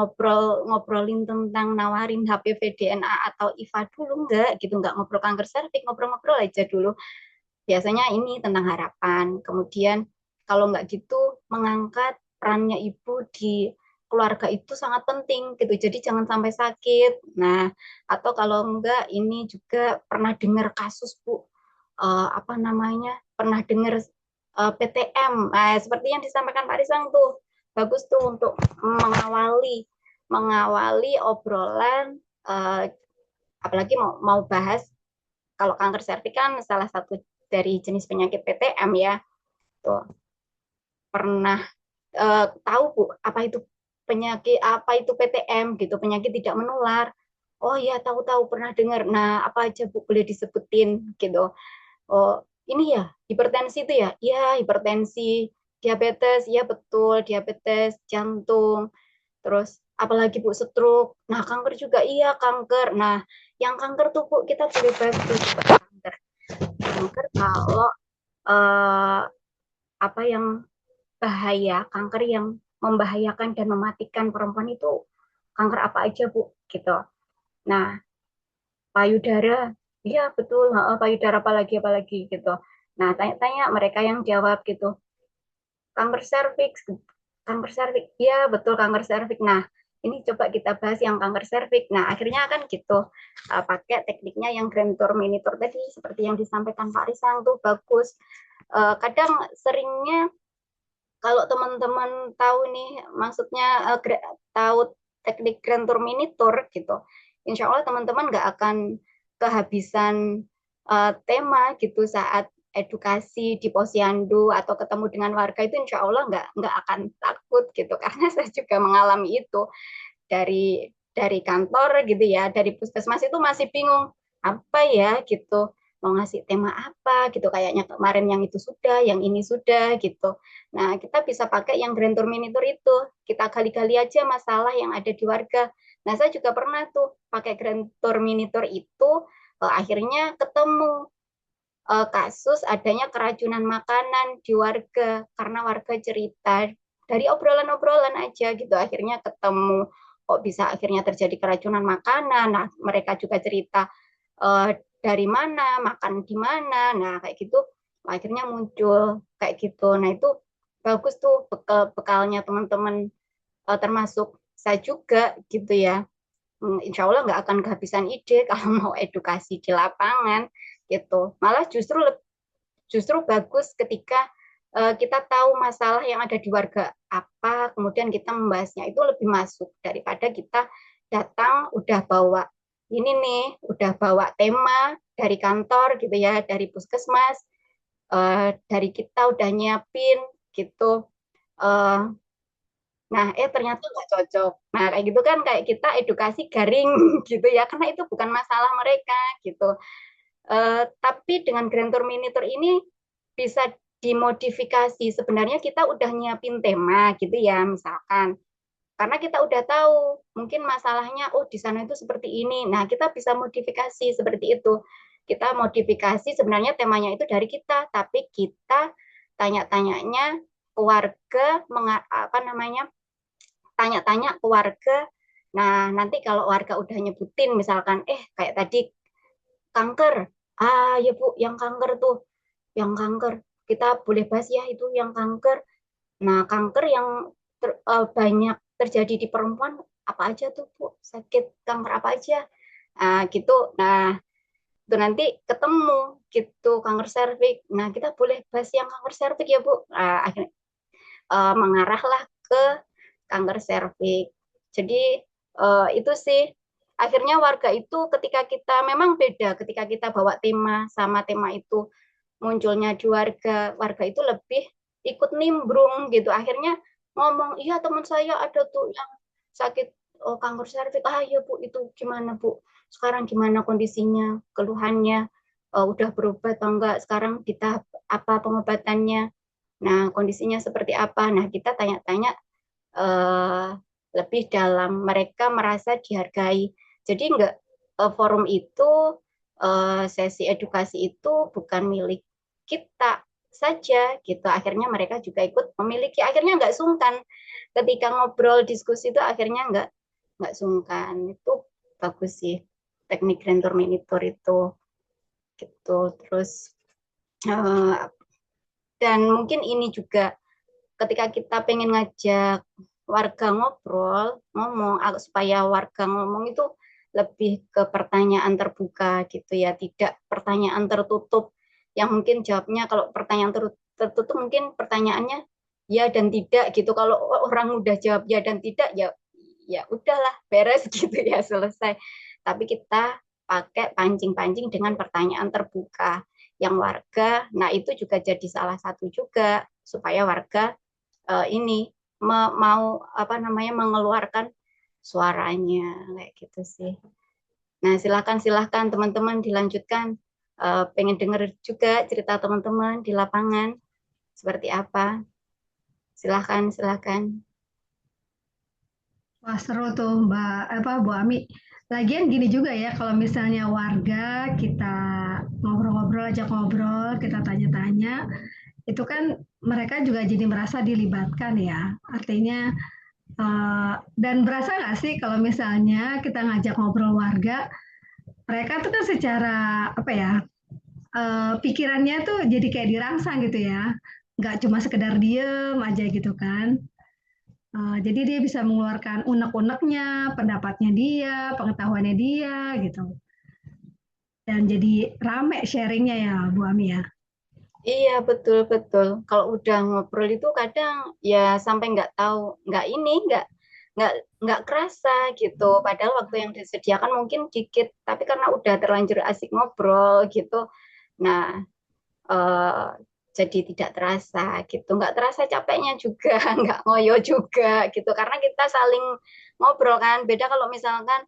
ngobrolin tentang nawarin HPV DNA atau IVA dulu, nggak ngobrol kanker serviks, ngobrol-ngobrol aja dulu biasanya ini tentang harapan. Kemudian kalau nggak gitu mengangkat perannya ibu di keluarga itu sangat penting gitu. Jadi jangan sampai sakit. Nah, atau kalau enggak ini juga pernah dengar kasus Bu apa namanya? Pernah dengar PTM. Nah, seperti yang disampaikan Pak Risang tuh. Bagus tuh untuk mengawali obrolan apalagi mau bahas kalau kanker serviks kan salah satu dari jenis penyakit PTM ya. Tuh, pernah tahu Bu apa itu penyakit apa itu PTM gitu, penyakit tidak menular. Oh ya, tahu-tahu pernah dengar. Nah, apa aja Bu boleh disebutin gitu. Oh, ini ya, hipertensi itu ya. Iya, hipertensi, diabetes, ya betul, diabetes, jantung. Terus apalagi Bu stroke. Nah, kanker juga iya, kanker. Nah, yang kanker tuh Bu kita boleh bahas tuh kanker. Kanker kalau eh, apa yang bahaya, kanker yang membahayakan dan mematikan perempuan itu kanker apa aja Bu gitu. Nah, payudara, iya betul, payudara apalagi gitu. Nah, tanya-tanya mereka yang jawab gitu. Kanker serviks, iya betul kanker serviks. Nah, ini coba kita bahas yang kanker serviks. Nah, akhirnya kan gitu, pakai tekniknya yang grand tour mini tour tadi, seperti yang disampaikan Pak Risang tuh bagus. Kadang seringnya kalau teman-teman tahu nih, maksudnya tahu teknik grand tour mini tour gitu, insya Allah teman-teman nggak akan kehabisan tema gitu saat edukasi di posyandu atau ketemu dengan warga itu insya Allah nggak akan takut gitu karena saya juga mengalami itu dari kantor gitu ya, dari puskesmas itu masih bingung apa ya gitu, mau ngasih tema apa gitu, kayaknya kemarin yang itu sudah, yang ini sudah gitu. Nah, kita bisa pakai yang grand tour mini tour itu, kita gali-gali aja masalah yang ada di warga. Nah, saya juga pernah tuh pakai grand tour mini tour itu, akhirnya ketemu kasus adanya keracunan makanan di warga karena warga cerita dari obrolan-obrolan aja gitu, akhirnya ketemu kok bisa akhirnya terjadi keracunan makanan. Nah, mereka juga cerita dari mana, makan di mana. Nah, kayak gitu akhirnya muncul kayak gitu. Nah, itu bagus tuh bekalnya teman-teman termasuk saya juga gitu ya. Insya Allah nggak akan kehabisan ide kalau mau edukasi di lapangan gitu. Malah justru bagus ketika kita tahu masalah yang ada di warga apa, kemudian kita membahasnya itu lebih masuk daripada kita datang udah bawa ini nih, udah bawa tema dari kantor gitu ya, dari puskesmas, dari kita udah nyiapin gitu. Nah, ternyata nggak cocok. Nah, kayak gitu kan kayak kita edukasi garing gitu ya, karena itu bukan masalah mereka gitu. Tapi dengan Grand Tour Mini Tour ini bisa dimodifikasi. Sebenarnya kita udah nyiapin tema gitu ya, misalkan. Karena kita udah tahu, mungkin masalahnya, oh di sana itu seperti ini. Nah, kita bisa modifikasi seperti itu. Kita modifikasi sebenarnya temanya itu dari kita, tapi kita tanya-tanyanya ke warga, apa namanya, tanya-tanya ke warga. Nah, nanti kalau warga udah nyebutin, misalkan, kayak tadi kanker. Ah, ya Bu, yang kanker tuh, yang kanker. Kita boleh bahas ya itu yang kanker. Nah, kanker yang banyak terjadi di perempuan apa aja tuh Bu? Sakit kanker apa aja? Nah, gitu. Nah, itu nanti ketemu gitu kanker serviks. Nah, kita boleh bahas yang kanker serviks ya Bu. Nah, akhirnya mengarahlah ke kanker serviks. Jadi itu sih akhirnya warga itu ketika kita memang beda ketika kita bawa tema sama tema itu munculnya di warga, warga itu lebih ikut nimbrung gitu. Akhirnya ngomong, iya teman saya ada tuh yang sakit kanker serviks. Ah iya Bu, itu gimana Bu? Sekarang gimana kondisinya, keluhannya, udah berubah atau enggak? Sekarang di tahap apa pengobatannya? Nah, kondisinya seperti apa? Nah, kita tanya-tanya lebih dalam, mereka merasa dihargai. Jadi enggak, forum itu, sesi edukasi itu bukan milik kita saja gitu. Akhirnya mereka juga ikut memiliki. Akhirnya nggak sungkan ketika ngobrol diskusi itu, akhirnya nggak sungkan. Itu bagus sih teknik Grand Tour Mini Tour itu gitu. Terus dan mungkin ini juga ketika kita pengen ngajak warga ngobrol, ngomong supaya warga ngomong itu lebih ke pertanyaan terbuka gitu ya, tidak pertanyaan tertutup yang mungkin jawabnya kalau pertanyaan tertutup mungkin pertanyaannya ya dan tidak gitu. Kalau orang udah jawab ya dan tidak ya ya udahlah beres gitu ya selesai. Tapi kita pakai pancing-pancing dengan pertanyaan terbuka yang warga. Nah, itu juga jadi salah satu juga supaya warga ini mau apa namanya mengeluarkan suaranya kayak gitu sih. Nah, silakan teman-teman dilanjutkan. Pengen dengar juga cerita teman-teman di lapangan seperti apa. Silakan. Wah, seru tuh Bu Ami. Lagian gini juga ya, kalau misalnya warga kita ngobrol-ngobrol, ajak ngobrol, kita tanya-tanya, itu kan mereka juga jadi merasa dilibatkan ya. Artinya, dan berasa nggak sih kalau misalnya kita ngajak ngobrol warga, mereka tuh kan secara apa ya, pikirannya tuh jadi kayak dirangsang gitu ya. Nggak cuma sekedar diem aja gitu kan. Jadi dia bisa mengeluarkan unek-uneknya, pendapatnya dia, pengetahuannya dia gitu. Dan jadi rame sharingnya ya Bu Ami ya. Iya, betul. Kalau udah ngobrol itu kadang ya sampai nggak tahu, nggak nggak kerasa gitu. Padahal waktu yang disediakan mungkin dikit, tapi karena udah terlanjur asik ngobrol gitu, nah eh, jadi tidak terasa gitu. Nggak terasa capeknya juga, nggak ngoyo juga gitu. Karena kita saling ngobrol kan. Beda kalau misalkan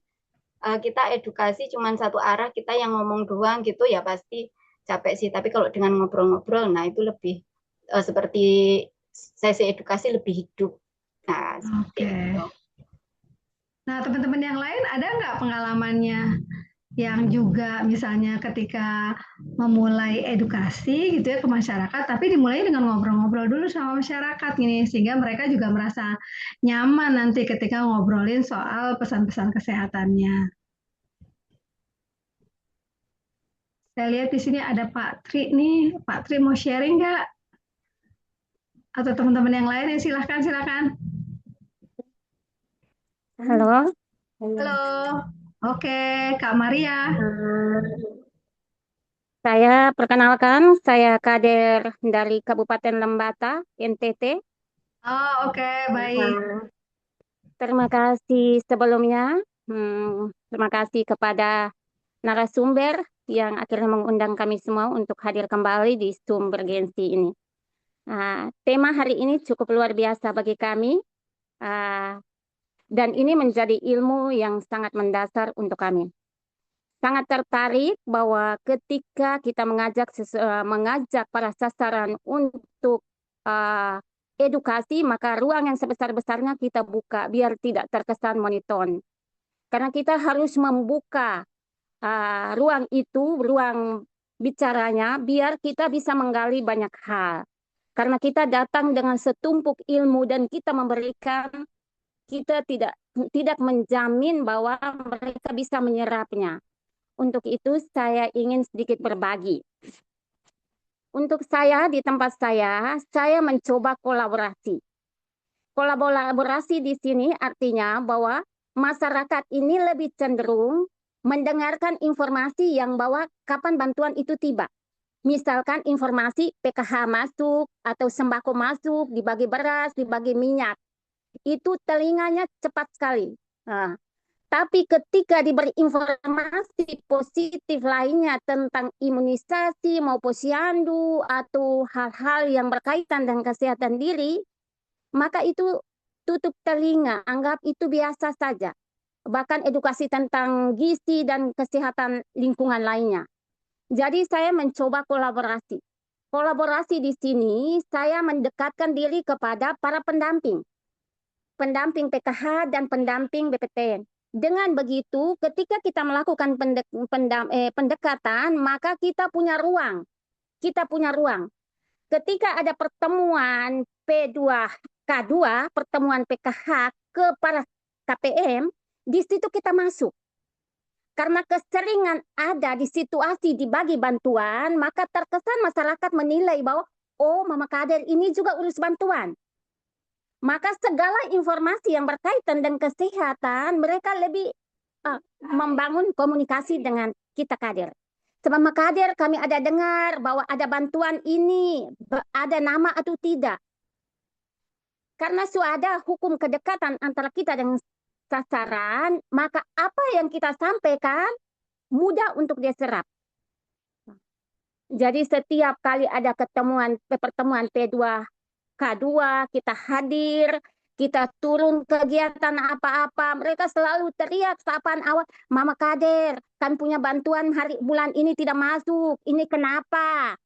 kita edukasi cuma satu arah, kita yang ngomong doang gitu ya pasti capek sih. Tapi kalau dengan ngobrol-ngobrol, nah itu lebih seperti sesi edukasi lebih hidup. Nah, seperti Oke. itu. Nah teman-teman yang lain ada nggak pengalamannya yang juga misalnya ketika memulai edukasi gitu ya ke masyarakat, tapi dimulai dengan ngobrol-ngobrol dulu sama masyarakat gini, sehingga mereka juga merasa nyaman nanti ketika ngobrolin soal pesan-pesan kesehatannya. Saya lihat di sini ada Pak Tri nih. Pak Tri mau sharing nggak? Atau teman-teman yang lain ya silakan. Halo. Halo. Oke, Kak Maria. Saya perkenalkan, saya kader dari Kabupaten Lembata, NTT. Oh, oke, baik. Terima kasih sebelumnya Terima kasih kepada narasumber yang akhirnya mengundang kami semua untuk hadir kembali di Zoom bergensi ini. Tema hari ini cukup luar biasa bagi kami, dan ini menjadi ilmu yang sangat mendasar untuk kami. Sangat tertarik bahwa ketika kita mengajak para sasaran untuk edukasi, maka ruang yang sebesar-besarnya kita buka biar tidak terkesan monoton. Karena kita harus membuka ruang itu, ruang bicaranya, biar kita bisa menggali banyak hal. Karena kita datang dengan setumpuk ilmu dan kita memberikan, kita tidak menjamin bahwa mereka bisa menyerapnya. Untuk itu saya ingin sedikit berbagi. Untuk saya, di tempat saya mencoba kolaborasi. Kolaborasi di sini artinya bahwa masyarakat ini lebih cenderung mendengarkan informasi yang bahwa kapan bantuan itu tiba. Misalkan informasi PKH masuk atau sembako masuk, dibagi beras, dibagi minyak. Itu telinganya cepat sekali. Tapi ketika diberi informasi positif lainnya tentang imunisasi mau posyandu atau hal-hal yang berkaitan dengan kesehatan diri, maka itu tutup telinga, anggap itu biasa saja. Bahkan edukasi tentang gizi dan kesehatan lingkungan lainnya. Jadi saya mencoba kolaborasi. Kolaborasi di sini saya mendekatkan diri kepada para pendamping. Pendamping PKH dan pendamping BPTN. Dengan begitu, ketika kita melakukan pendekatan, maka kita punya ruang. Kita punya ruang. Ketika ada pertemuan P2K2, pertemuan PKH ke para KPM, di situ kita masuk. Karena keseringan ada di situasi dibagi bantuan, maka terkesan masyarakat menilai bahwa, oh Mama Kader ini juga urus bantuan. Maka segala informasi yang berkaitan dengan kesehatan, mereka lebih membangun komunikasi dengan kita Kader. Sebab Mama Kader kami ada dengar bahwa ada bantuan ini, ada nama atau tidak. Karena sudah ada hukum kedekatan antara kita dengan sasaran, maka apa yang kita sampaikan mudah untuk dia serap. Jadi setiap kali ada pertemuan P2K2, kita hadir, kita turun kegiatan apa-apa, mereka selalu teriak sapaan awal, Mama Kader, kan punya bantuan bulan ini tidak masuk, ini kenapa?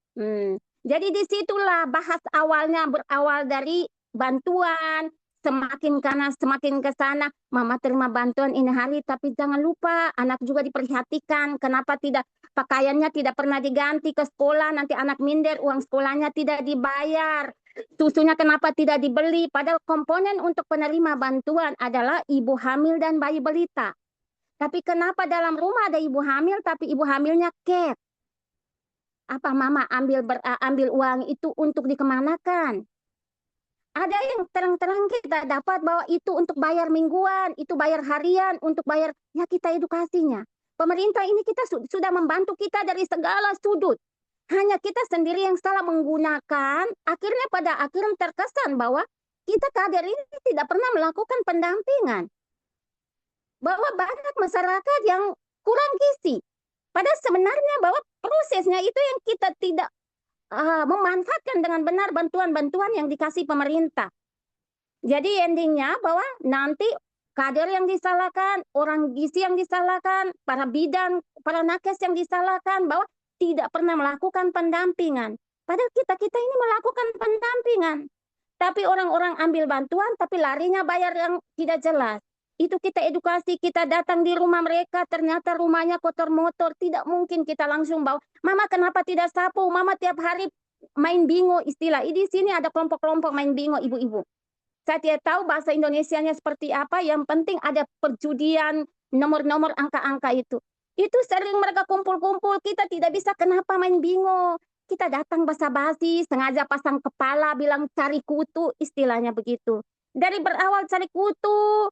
Jadi disitulah bahas awalnya berawal dari bantuan, semakin kanan, semakin ke sana, Mama terima bantuan ini hari, tapi jangan lupa anak juga diperhatikan. Kenapa tidak pakaiannya tidak pernah diganti ke sekolah, nanti anak minder, uang sekolahnya tidak dibayar. Susunya kenapa tidak dibeli? Padahal komponen untuk penerima bantuan adalah ibu hamil dan bayi balita. Tapi kenapa dalam rumah ada ibu hamil, tapi ibu hamilnya cap? Apa Mama ambil uang itu untuk dikemanakan? Ada yang terang-terang kita dapat bahwa itu untuk bayar mingguan, itu bayar harian, untuk bayar, ya kita edukasinya. Pemerintah ini kita sudah membantu kita dari segala sudut. Hanya kita sendiri yang salah menggunakan, akhirnya pada akhirnya terkesan bahwa kita Kader ini tidak pernah melakukan pendampingan. Bahwa banyak masyarakat yang kurang gizi. Padahal sebenarnya bahwa prosesnya itu yang kita tidak memanfaatkan dengan benar bantuan-bantuan yang dikasih pemerintah. Jadi endingnya bahwa nanti kader yang disalahkan, orang gizi yang disalahkan, para bidan, para nakes yang disalahkan, bahwa tidak pernah melakukan pendampingan. Padahal kita ini melakukan pendampingan. Tapi orang-orang ambil bantuan, tapi larinya bayar yang tidak jelas. Itu kita edukasi, kita datang di rumah mereka, ternyata rumahnya kotor motor. Tidak mungkin kita langsung bawa, Mama kenapa tidak sapu? Mama tiap hari main bingo istilah. Di sini ada kelompok-kelompok main bingo ibu-ibu. Saya tidak tahu bahasa Indonesianya seperti apa, yang penting ada perjudian, nomor-nomor angka-angka itu. Itu sering mereka kumpul-kumpul, kita tidak bisa kenapa main bingo. Kita datang basa-basi, sengaja pasang kepala, bilang cari kutu, istilahnya begitu. Dari berawal cari kutu,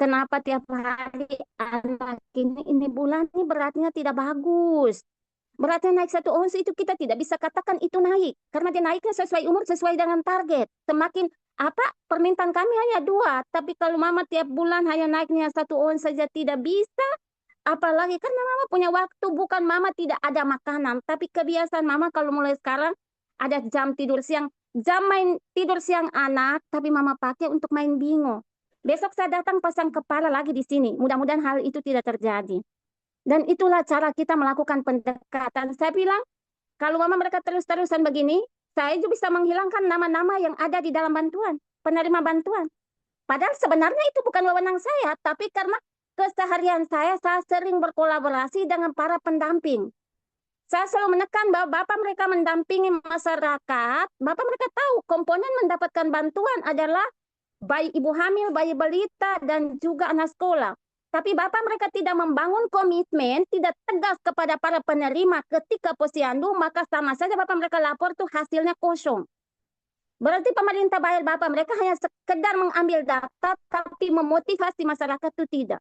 kenapa tiap hari anak ini bulan ini beratnya tidak bagus. Beratnya naik 1 ons itu kita tidak bisa katakan itu naik. Karena dia naiknya sesuai umur, sesuai dengan target. Semakin apa permintaan kami hanya 2, tapi kalau mama tiap bulan hanya naiknya 1 on saja tidak bisa. Apalagi karena mama punya waktu, bukan mama tidak ada makanan, tapi kebiasaan mama kalau mulai sekarang ada jam tidur siang, jam main tidur siang anak, tapi mama pakai untuk main bingo. Besok saya datang pasang kepala lagi di sini. Mudah-mudahan hal itu tidak terjadi. Dan itulah cara kita melakukan pendekatan. Saya bilang, kalau mama mereka terus-terusan begini, saya juga bisa menghilangkan nama-nama yang ada di dalam bantuan, penerima bantuan. Padahal sebenarnya itu bukan wewenang saya, tapi karena keseharian saya sering berkolaborasi dengan para pendamping. Saya selalu menekan bahwa Bapak mereka mendampingi masyarakat, Bapak mereka tahu komponen mendapatkan bantuan adalah bayi ibu hamil, bayi balita, dan juga anak sekolah. Tapi Bapak mereka tidak membangun komitmen, tidak tegas kepada para penerima ketika posyandu, maka sama saja Bapak mereka lapor tuh hasilnya kosong. Berarti pemerintah bayar Bapak mereka hanya sekedar mengambil data, tapi memotivasi masyarakat itu tidak.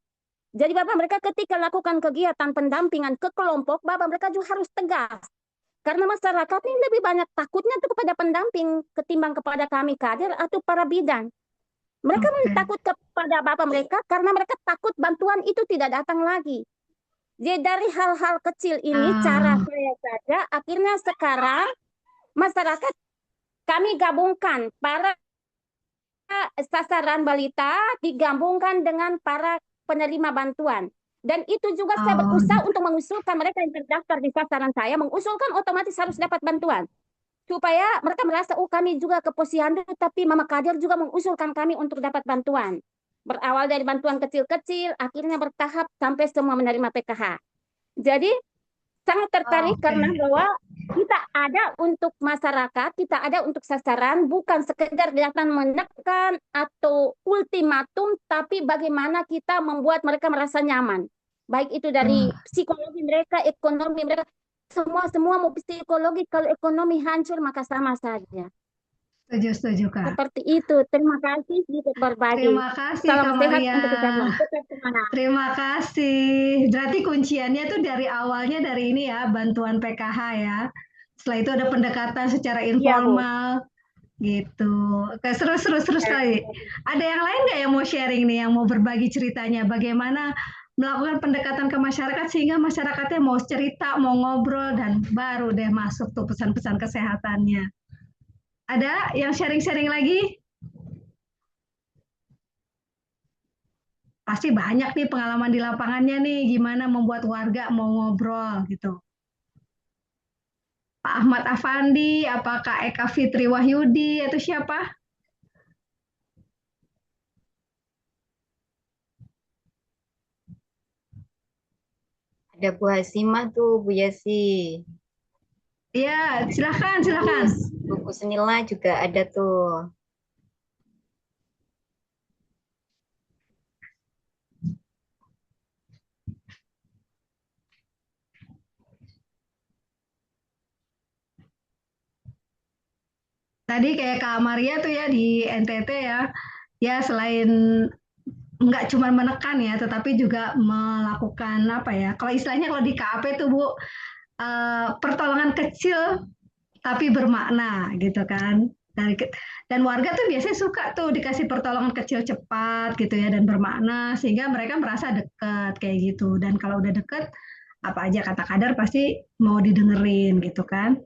Jadi Bapak mereka ketika lakukan kegiatan pendampingan ke kelompok, Bapak mereka juga harus tegas. Karena masyarakat ini lebih banyak takutnya itu kepada pendamping ketimbang kepada kami kader atau para bidan. Mereka takut kepada Bapak mereka karena mereka takut bantuan itu tidak datang lagi. Jadi dari hal-hal kecil ini cara saya saja akhirnya sekarang masyarakat kami gabungkan para sasaran balita digabungkan dengan para penerima bantuan. Dan itu juga saya berusaha untuk mengusulkan mereka yang terdaftar di sasaran saya, mengusulkan otomatis harus dapat bantuan. Supaya mereka merasa, oh kami juga ke posyandu, tapi Mama Kader juga mengusulkan kami untuk dapat bantuan. Berawal dari bantuan kecil-kecil, akhirnya bertahap sampai semua menerima PKH. Jadi sangat tertarik karena bahwa kita ada untuk masyarakat, kita ada untuk sasaran, bukan sekedar datang menekan atau ultimatum, tapi bagaimana kita membuat mereka merasa nyaman. Baik itu dari psikologi mereka, ekonomi mereka, semua mau psikologi, kalau ekonomi hancur maka sama saja. Setuju, Kak. Seperti itu. Terima kasih sedikit berbagi. Terima kasih, Salam Kak sehat Maria. untuk kita semua. Tetap semangat. Terima kasih. Berarti kunciannya tuh dari awalnya dari ini ya, bantuan PKH ya. Setelah itu ada pendekatan secara informal gitu. Oke, seru sekali. Ada yang lain nggak yang mau sharing nih, yang mau berbagi ceritanya bagaimana melakukan pendekatan ke masyarakat sehingga masyarakatnya mau cerita, mau ngobrol, dan baru deh masuk tuh pesan-pesan kesehatannya. Ada yang sharing-sharing lagi? Pasti banyak nih pengalaman di lapangannya nih, gimana membuat warga mau ngobrol gitu. Pak Ahmad Afandi, apakah Eka Fitri Wahyudi, atau siapa? Ada Bu Hasimah tuh, Bu Yasi. Iya, silakan. Buku Senila juga ada tuh. Tadi kayak Kak Maria tuh ya di NTT ya selain nggak cuma menekan ya, tetapi juga melakukan apa ya? Kalau istilahnya kalau di KAP tuh Bu, pertolongan kecil tapi bermakna gitu kan. Dan warga tuh biasanya suka tuh dikasih pertolongan kecil cepat gitu ya dan bermakna sehingga mereka merasa dekat kayak gitu. Dan kalau udah deket apa aja kata kadar pasti mau didengerin gitu kan.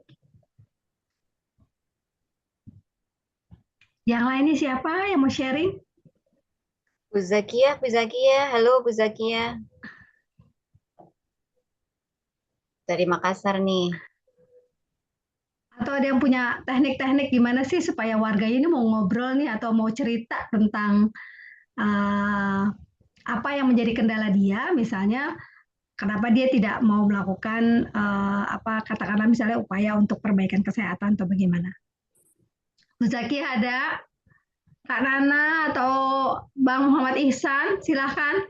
Yang lainnya siapa yang mau sharing? Bu Zakia, halo Bu Zakia. Dari Makassar nih. Atau ada yang punya teknik-teknik gimana sih supaya warga ini mau ngobrol nih atau mau cerita tentang apa yang menjadi kendala dia, misalnya kenapa dia tidak mau melakukan apa katakanlah misalnya upaya untuk perbaikan kesehatan atau bagaimana? Bu Zaki ada, Kak Nana atau Bang Muhammad Ihsan, silahkan.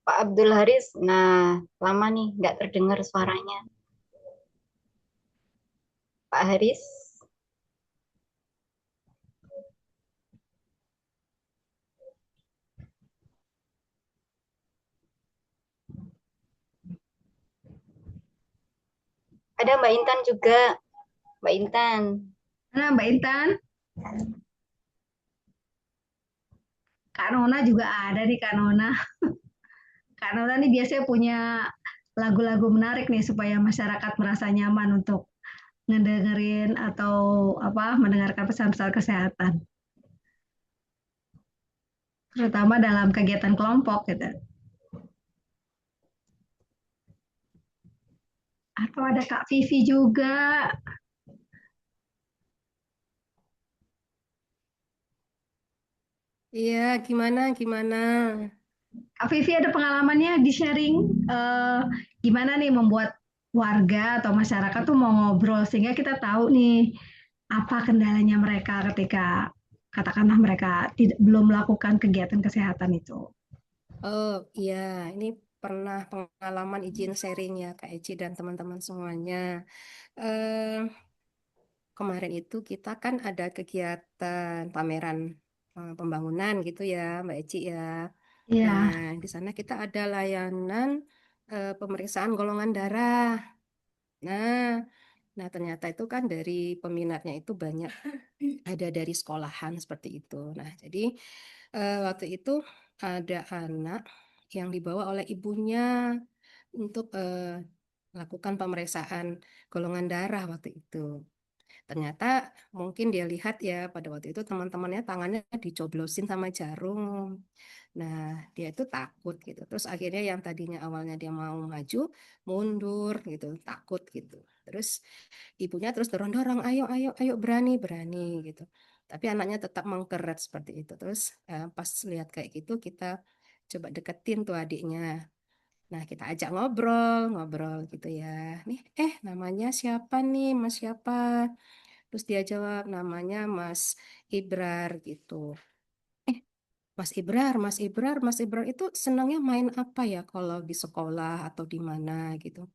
Pak Abdul Haris, nah lama nih nggak terdengar suaranya. Pak Haris. Ada Mbak Intan juga. Mbak Intan. Mana Mbak Intan? Kak Nona juga ada nih Kak Nona. Kak Nona nih biasanya punya lagu-lagu menarik nih supaya masyarakat merasa nyaman untuk ngedengerin atau apa mendengarkan pesan-pesan kesehatan, terutama dalam kegiatan kelompok gitu. Atau ada Kak Vivi juga. Iya, gimana? Kak Vivi ada pengalamannya di sharing gimana nih membuat warga atau masyarakat tuh mau ngobrol sehingga kita tahu nih apa kendalanya mereka ketika katakanlah mereka tidak belum melakukan kegiatan kesehatan itu. Oh iya, ini pernah pengalaman izin sharing ya Kak Eci dan teman-teman semuanya. Eh, Kemarin itu kita kan ada kegiatan pameran pembangunan gitu ya Mbak Eci ya. Nah, Iya, di sana kita ada layanan pemeriksaan golongan darah. Nah, ternyata itu kan dari peminatnya itu banyak ada dari sekolahan seperti itu. Nah, jadi waktu itu ada anak yang dibawa oleh ibunya untuk melakukan pemeriksaan golongan darah waktu itu. Ternyata mungkin dia lihat ya pada waktu itu teman-temannya tangannya dicoblosin sama jarum. Nah, dia itu takut gitu. Terus akhirnya yang tadinya awalnya dia mau maju, mundur gitu, takut gitu. Terus ibunya terus dorong-dorong, ayo, ayo, ayo, berani, berani gitu. Tapi anaknya tetap mengkeret seperti itu. Terus pas lihat kayak gitu, kita coba deketin tuh adiknya. Nah, kita ajak ngobrol, ngobrol gitu ya. Nih, namanya siapa nih, Mas siapa? Terus dia jawab namanya Mas Ibrar gitu. Eh, Mas Ibrar, Mas Ibrar, Mas Ibrar itu senangnya main apa ya kalau di sekolah atau di mana gitu.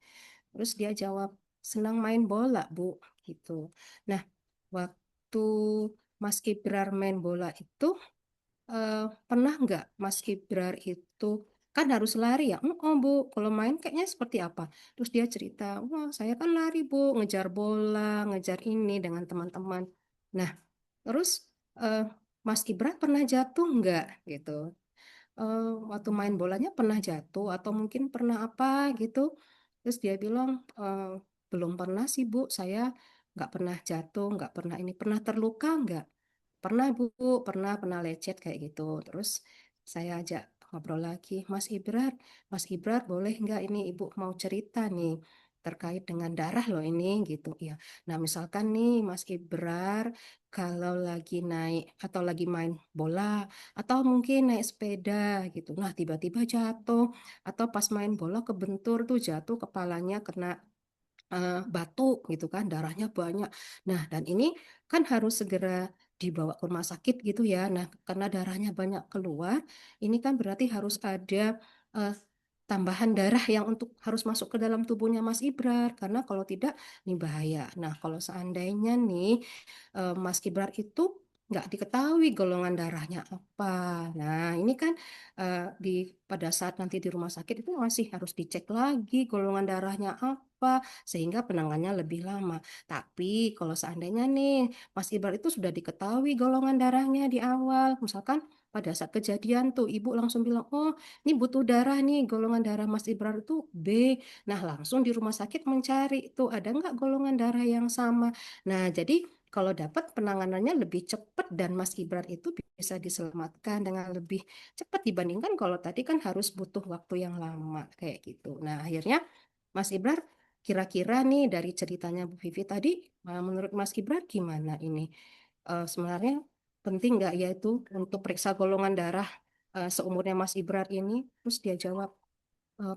Terus dia jawab, senang main bola, Bu, gitu. Nah, waktu Mas Ibrar main bola itu, eh, pernah nggak Mas Ibrar itu kan harus lari ya? Oh, Bu, kalau main kayaknya seperti apa? Terus dia cerita, wah saya kan lari, Bu, ngejar bola, ngejar ini dengan teman-teman. Nah, terus eh, Mas Ibrar pernah jatuh nggak gitu? Waktu main bolanya pernah jatuh atau mungkin pernah apa gitu. Terus dia bilang, belum pernah sih Bu, saya nggak pernah jatuh, nggak pernah ini, pernah terluka nggak? Pernah Bu, pernah lecet kayak gitu. Terus saya ajak ngobrol lagi, Mas Ibrar boleh nggak ini Ibu mau cerita nih terkait dengan darah loh ini gitu ya. Nah misalkan nih Mas Ibrar kalau lagi naik atau lagi main bola atau mungkin naik sepeda gitu. Nah tiba-tiba jatuh atau pas main bola kebentur tuh jatuh kepalanya kena batu gitu kan, darahnya banyak. Nah, dan ini kan harus segera dibawa ke rumah sakit gitu ya. Nah, karena darahnya banyak keluar, ini kan berarti harus ada eh, tambahan darah yang untuk harus masuk ke dalam tubuhnya Mas Ibrar. Karena kalau tidak, ini bahaya. Nah, kalau seandainya nih Mas Ibrar itu nggak diketahui golongan darahnya apa. Nah, ini kan di pada saat nanti di rumah sakit itu masih harus dicek lagi golongan darahnya apa sehingga penanganannya lebih lama. Tapi kalau seandainya nih Mas Ibar itu sudah diketahui golongan darahnya di awal, misalkan pada saat kejadian tuh ibu langsung bilang, oh ini butuh darah nih, golongan darah Mas Ibrar itu B. Nah langsung di rumah sakit mencari tuh ada nggak golongan darah yang sama. Nah jadi kalau dapat penanganannya lebih cepat dan Mas Ibrar itu bisa diselamatkan dengan lebih cepat dibandingkan kalau tadi kan harus butuh waktu yang lama kayak gitu. Nah akhirnya Mas Ibrar kira-kira nih dari ceritanya Bu Vivi tadi, menurut Mas Ibrar gimana ini? Sebenarnya penting nggak ya itu untuk periksa golongan darah seumurnya Mas Ibrar ini? Terus dia jawab,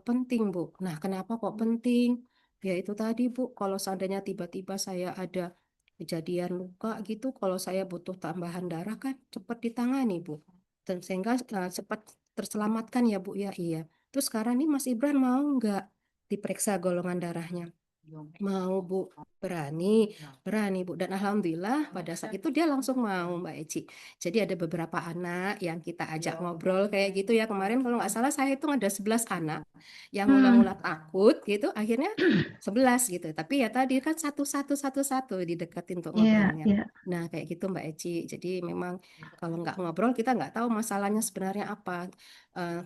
penting Bu. Nah kenapa kok penting? Ya itu tadi Bu, kalau seandainya tiba-tiba saya ada kejadian luka gitu, kalau saya butuh tambahan darah kan cepat ditangani Bu. Dan sehingga cepat terselamatkan ya Bu ya, iya. Terus sekarang nih Mas Ibran mau nggak diperiksa golongan darahnya? Mau Bu, berani, berani Bu. Dan alhamdulillah pada saat itu dia langsung mau Mbak Eci. Jadi ada beberapa anak yang kita ajak ngobrol kayak gitu ya. Kemarin kalau nggak salah saya hitung ada 11 anak yang mula-mula takut gitu. Akhirnya 11 gitu. Tapi ya tadi kan satu-satu dideketin untuk Iya, ngobrolnya. iya. Nah kayak gitu Mbak Eci. Jadi memang kalau nggak ngobrol kita nggak tahu masalahnya sebenarnya apa.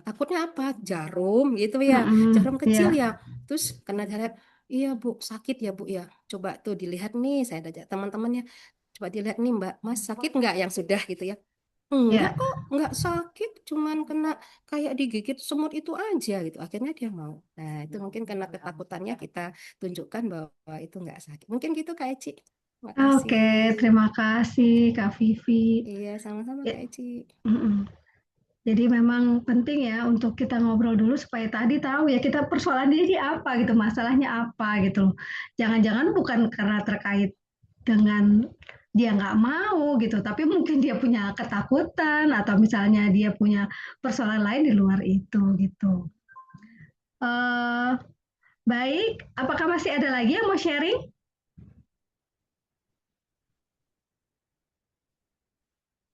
Takutnya apa? Jarum gitu ya. Jarum kecil Iya. ya. Terus kena jarum. Iya Bu, sakit ya Bu ya. Coba tuh dilihat nih, saya ajak teman-temannya. Coba dilihat nih Mbak, Mas sakit nggak yang sudah gitu ya? Enggak Iya. kok, enggak sakit, cuman kena kayak digigit semut itu aja gitu. Akhirnya dia mau. Nah itu mungkin karena ketakutannya kita tunjukkan bahwa itu enggak sakit. Mungkin gitu Kak Eci. Oke, Makasih. terima kasih Kak Vivi. Iya, sama-sama Ya, Kak Eci. mm-mm. Jadi memang penting ya untuk kita ngobrol dulu supaya tadi tahu ya kita persoalan dia ini apa gitu, masalahnya apa gitu loh. Jangan-jangan bukan karena terkait dengan dia nggak mau gitu, tapi mungkin dia punya ketakutan atau misalnya dia punya persoalan lain di luar itu gitu. Eh, baik, apakah masih ada lagi yang mau sharing?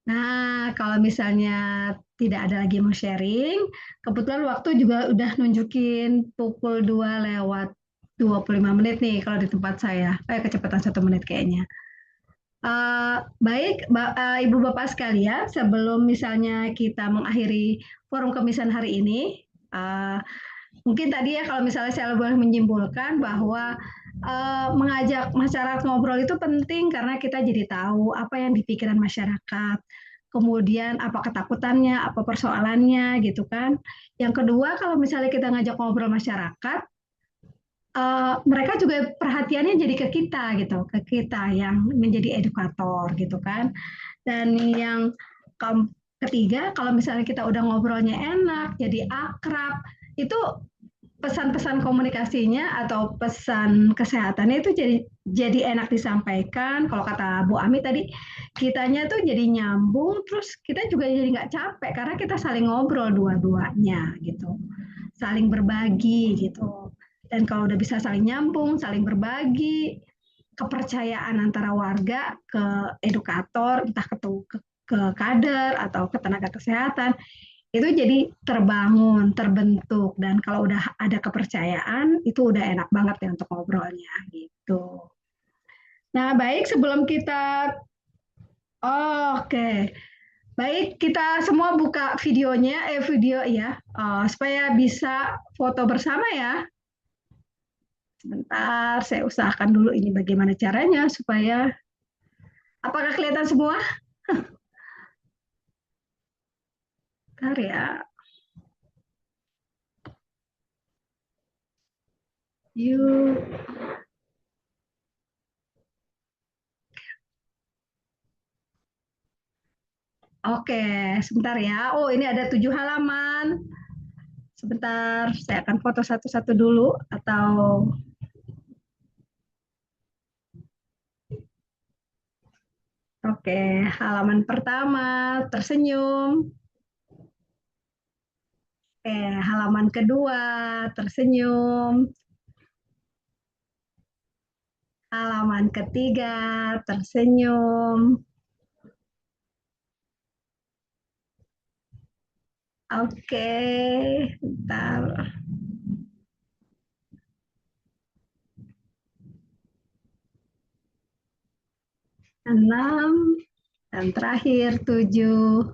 Nah, kalau misalnya tidak ada lagi yang mau sharing, kebetulan waktu juga udah nunjukin pukul 2 lewat 25 menit nih kalau di tempat saya. Kecepatan 1 menit kayaknya. Baik, Ibu Bapak sekalian, sebelum misalnya kita mengakhiri forum kemisan hari ini, mungkin tadi ya kalau misalnya saya boleh menyimpulkan bahwa mengajak masyarakat ngobrol itu penting karena kita jadi tahu apa yang dipikiran masyarakat, kemudian apa ketakutannya, apa persoalannya gitu kan. Yang kedua, kalau misalnya kita ngajak ngobrol masyarakat, mereka juga perhatiannya jadi ke kita gitu, ke kita yang menjadi edukator gitu kan. Dan yang ketiga, kalau misalnya kita udah ngobrolnya enak, jadi akrab, itu pesan-pesan komunikasinya atau pesan kesehatannya itu jadi enak disampaikan. Kalau kata Bu Ami tadi, kitanya tuh jadi nyambung, terus kita juga jadi nggak capek karena kita saling ngobrol dua-duanya gitu, saling berbagi gitu. Dan kalau udah bisa saling nyambung, saling berbagi, kepercayaan antara warga ke edukator, entah ke kader atau ke tenaga kesehatan, itu jadi terbangun, terbentuk. Dan kalau udah ada kepercayaan, itu udah enak banget ya untuk ngobrolnya gitu. Nah, baik sebelum kita, oke. Baik, kita semua buka videonya, video ya, supaya bisa foto bersama ya. Sebentar, saya usahakan dulu ini bagaimana caranya supaya, apakah kelihatan semua? Bentar ya. Yuk. Oke, sebentar ya. Oh, ini ada 7 halaman. Sebentar, saya akan foto satu-satu dulu atau oke, halaman pertama tersenyum. Oke, halaman kedua tersenyum. Halaman ketiga tersenyum. Oke, bentar. Enam dan terakhir 7.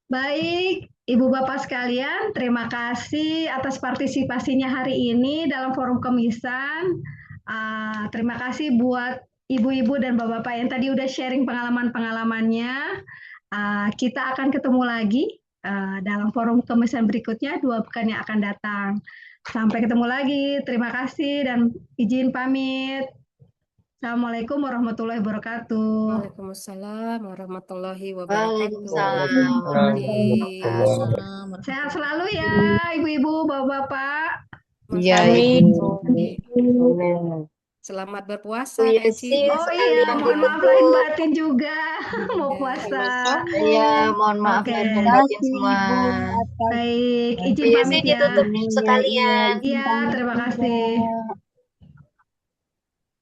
Baik, Ibu Bapak sekalian, terima kasih atas partisipasinya hari ini dalam forum kemisan. Terima kasih buat ibu-ibu dan bapak-bapak yang tadi udah sharing pengalaman-pengalamannya. Kita akan ketemu lagi dalam forum kemisan berikutnya 2 pekan yang akan datang. Sampai ketemu lagi. Terima kasih dan izin pamit. Assalamualaikum warahmatullahi wabarakatuh. Waalaikumsalam warahmatullahi wabarakatuh. Waalaikumsalam. Waalaikumsalam Sehat warahmatullahi selalu ya, ibu-ibu, bapak-bapak. Ya, Amin. Ibu. Amin. Selamat berpuasa, We Eci. see you Oh iya, sekalian mohon maaf lahir ditutup. batin juga. Mau Ya. puasa. Iya, mohon maaf Oke. lahir dan Terima batin kasih semua. Ibu atas Baik, izin We see pamit ya. ditutup iya, iya, sekalian. izin Iya, pamit terima juga. kasih.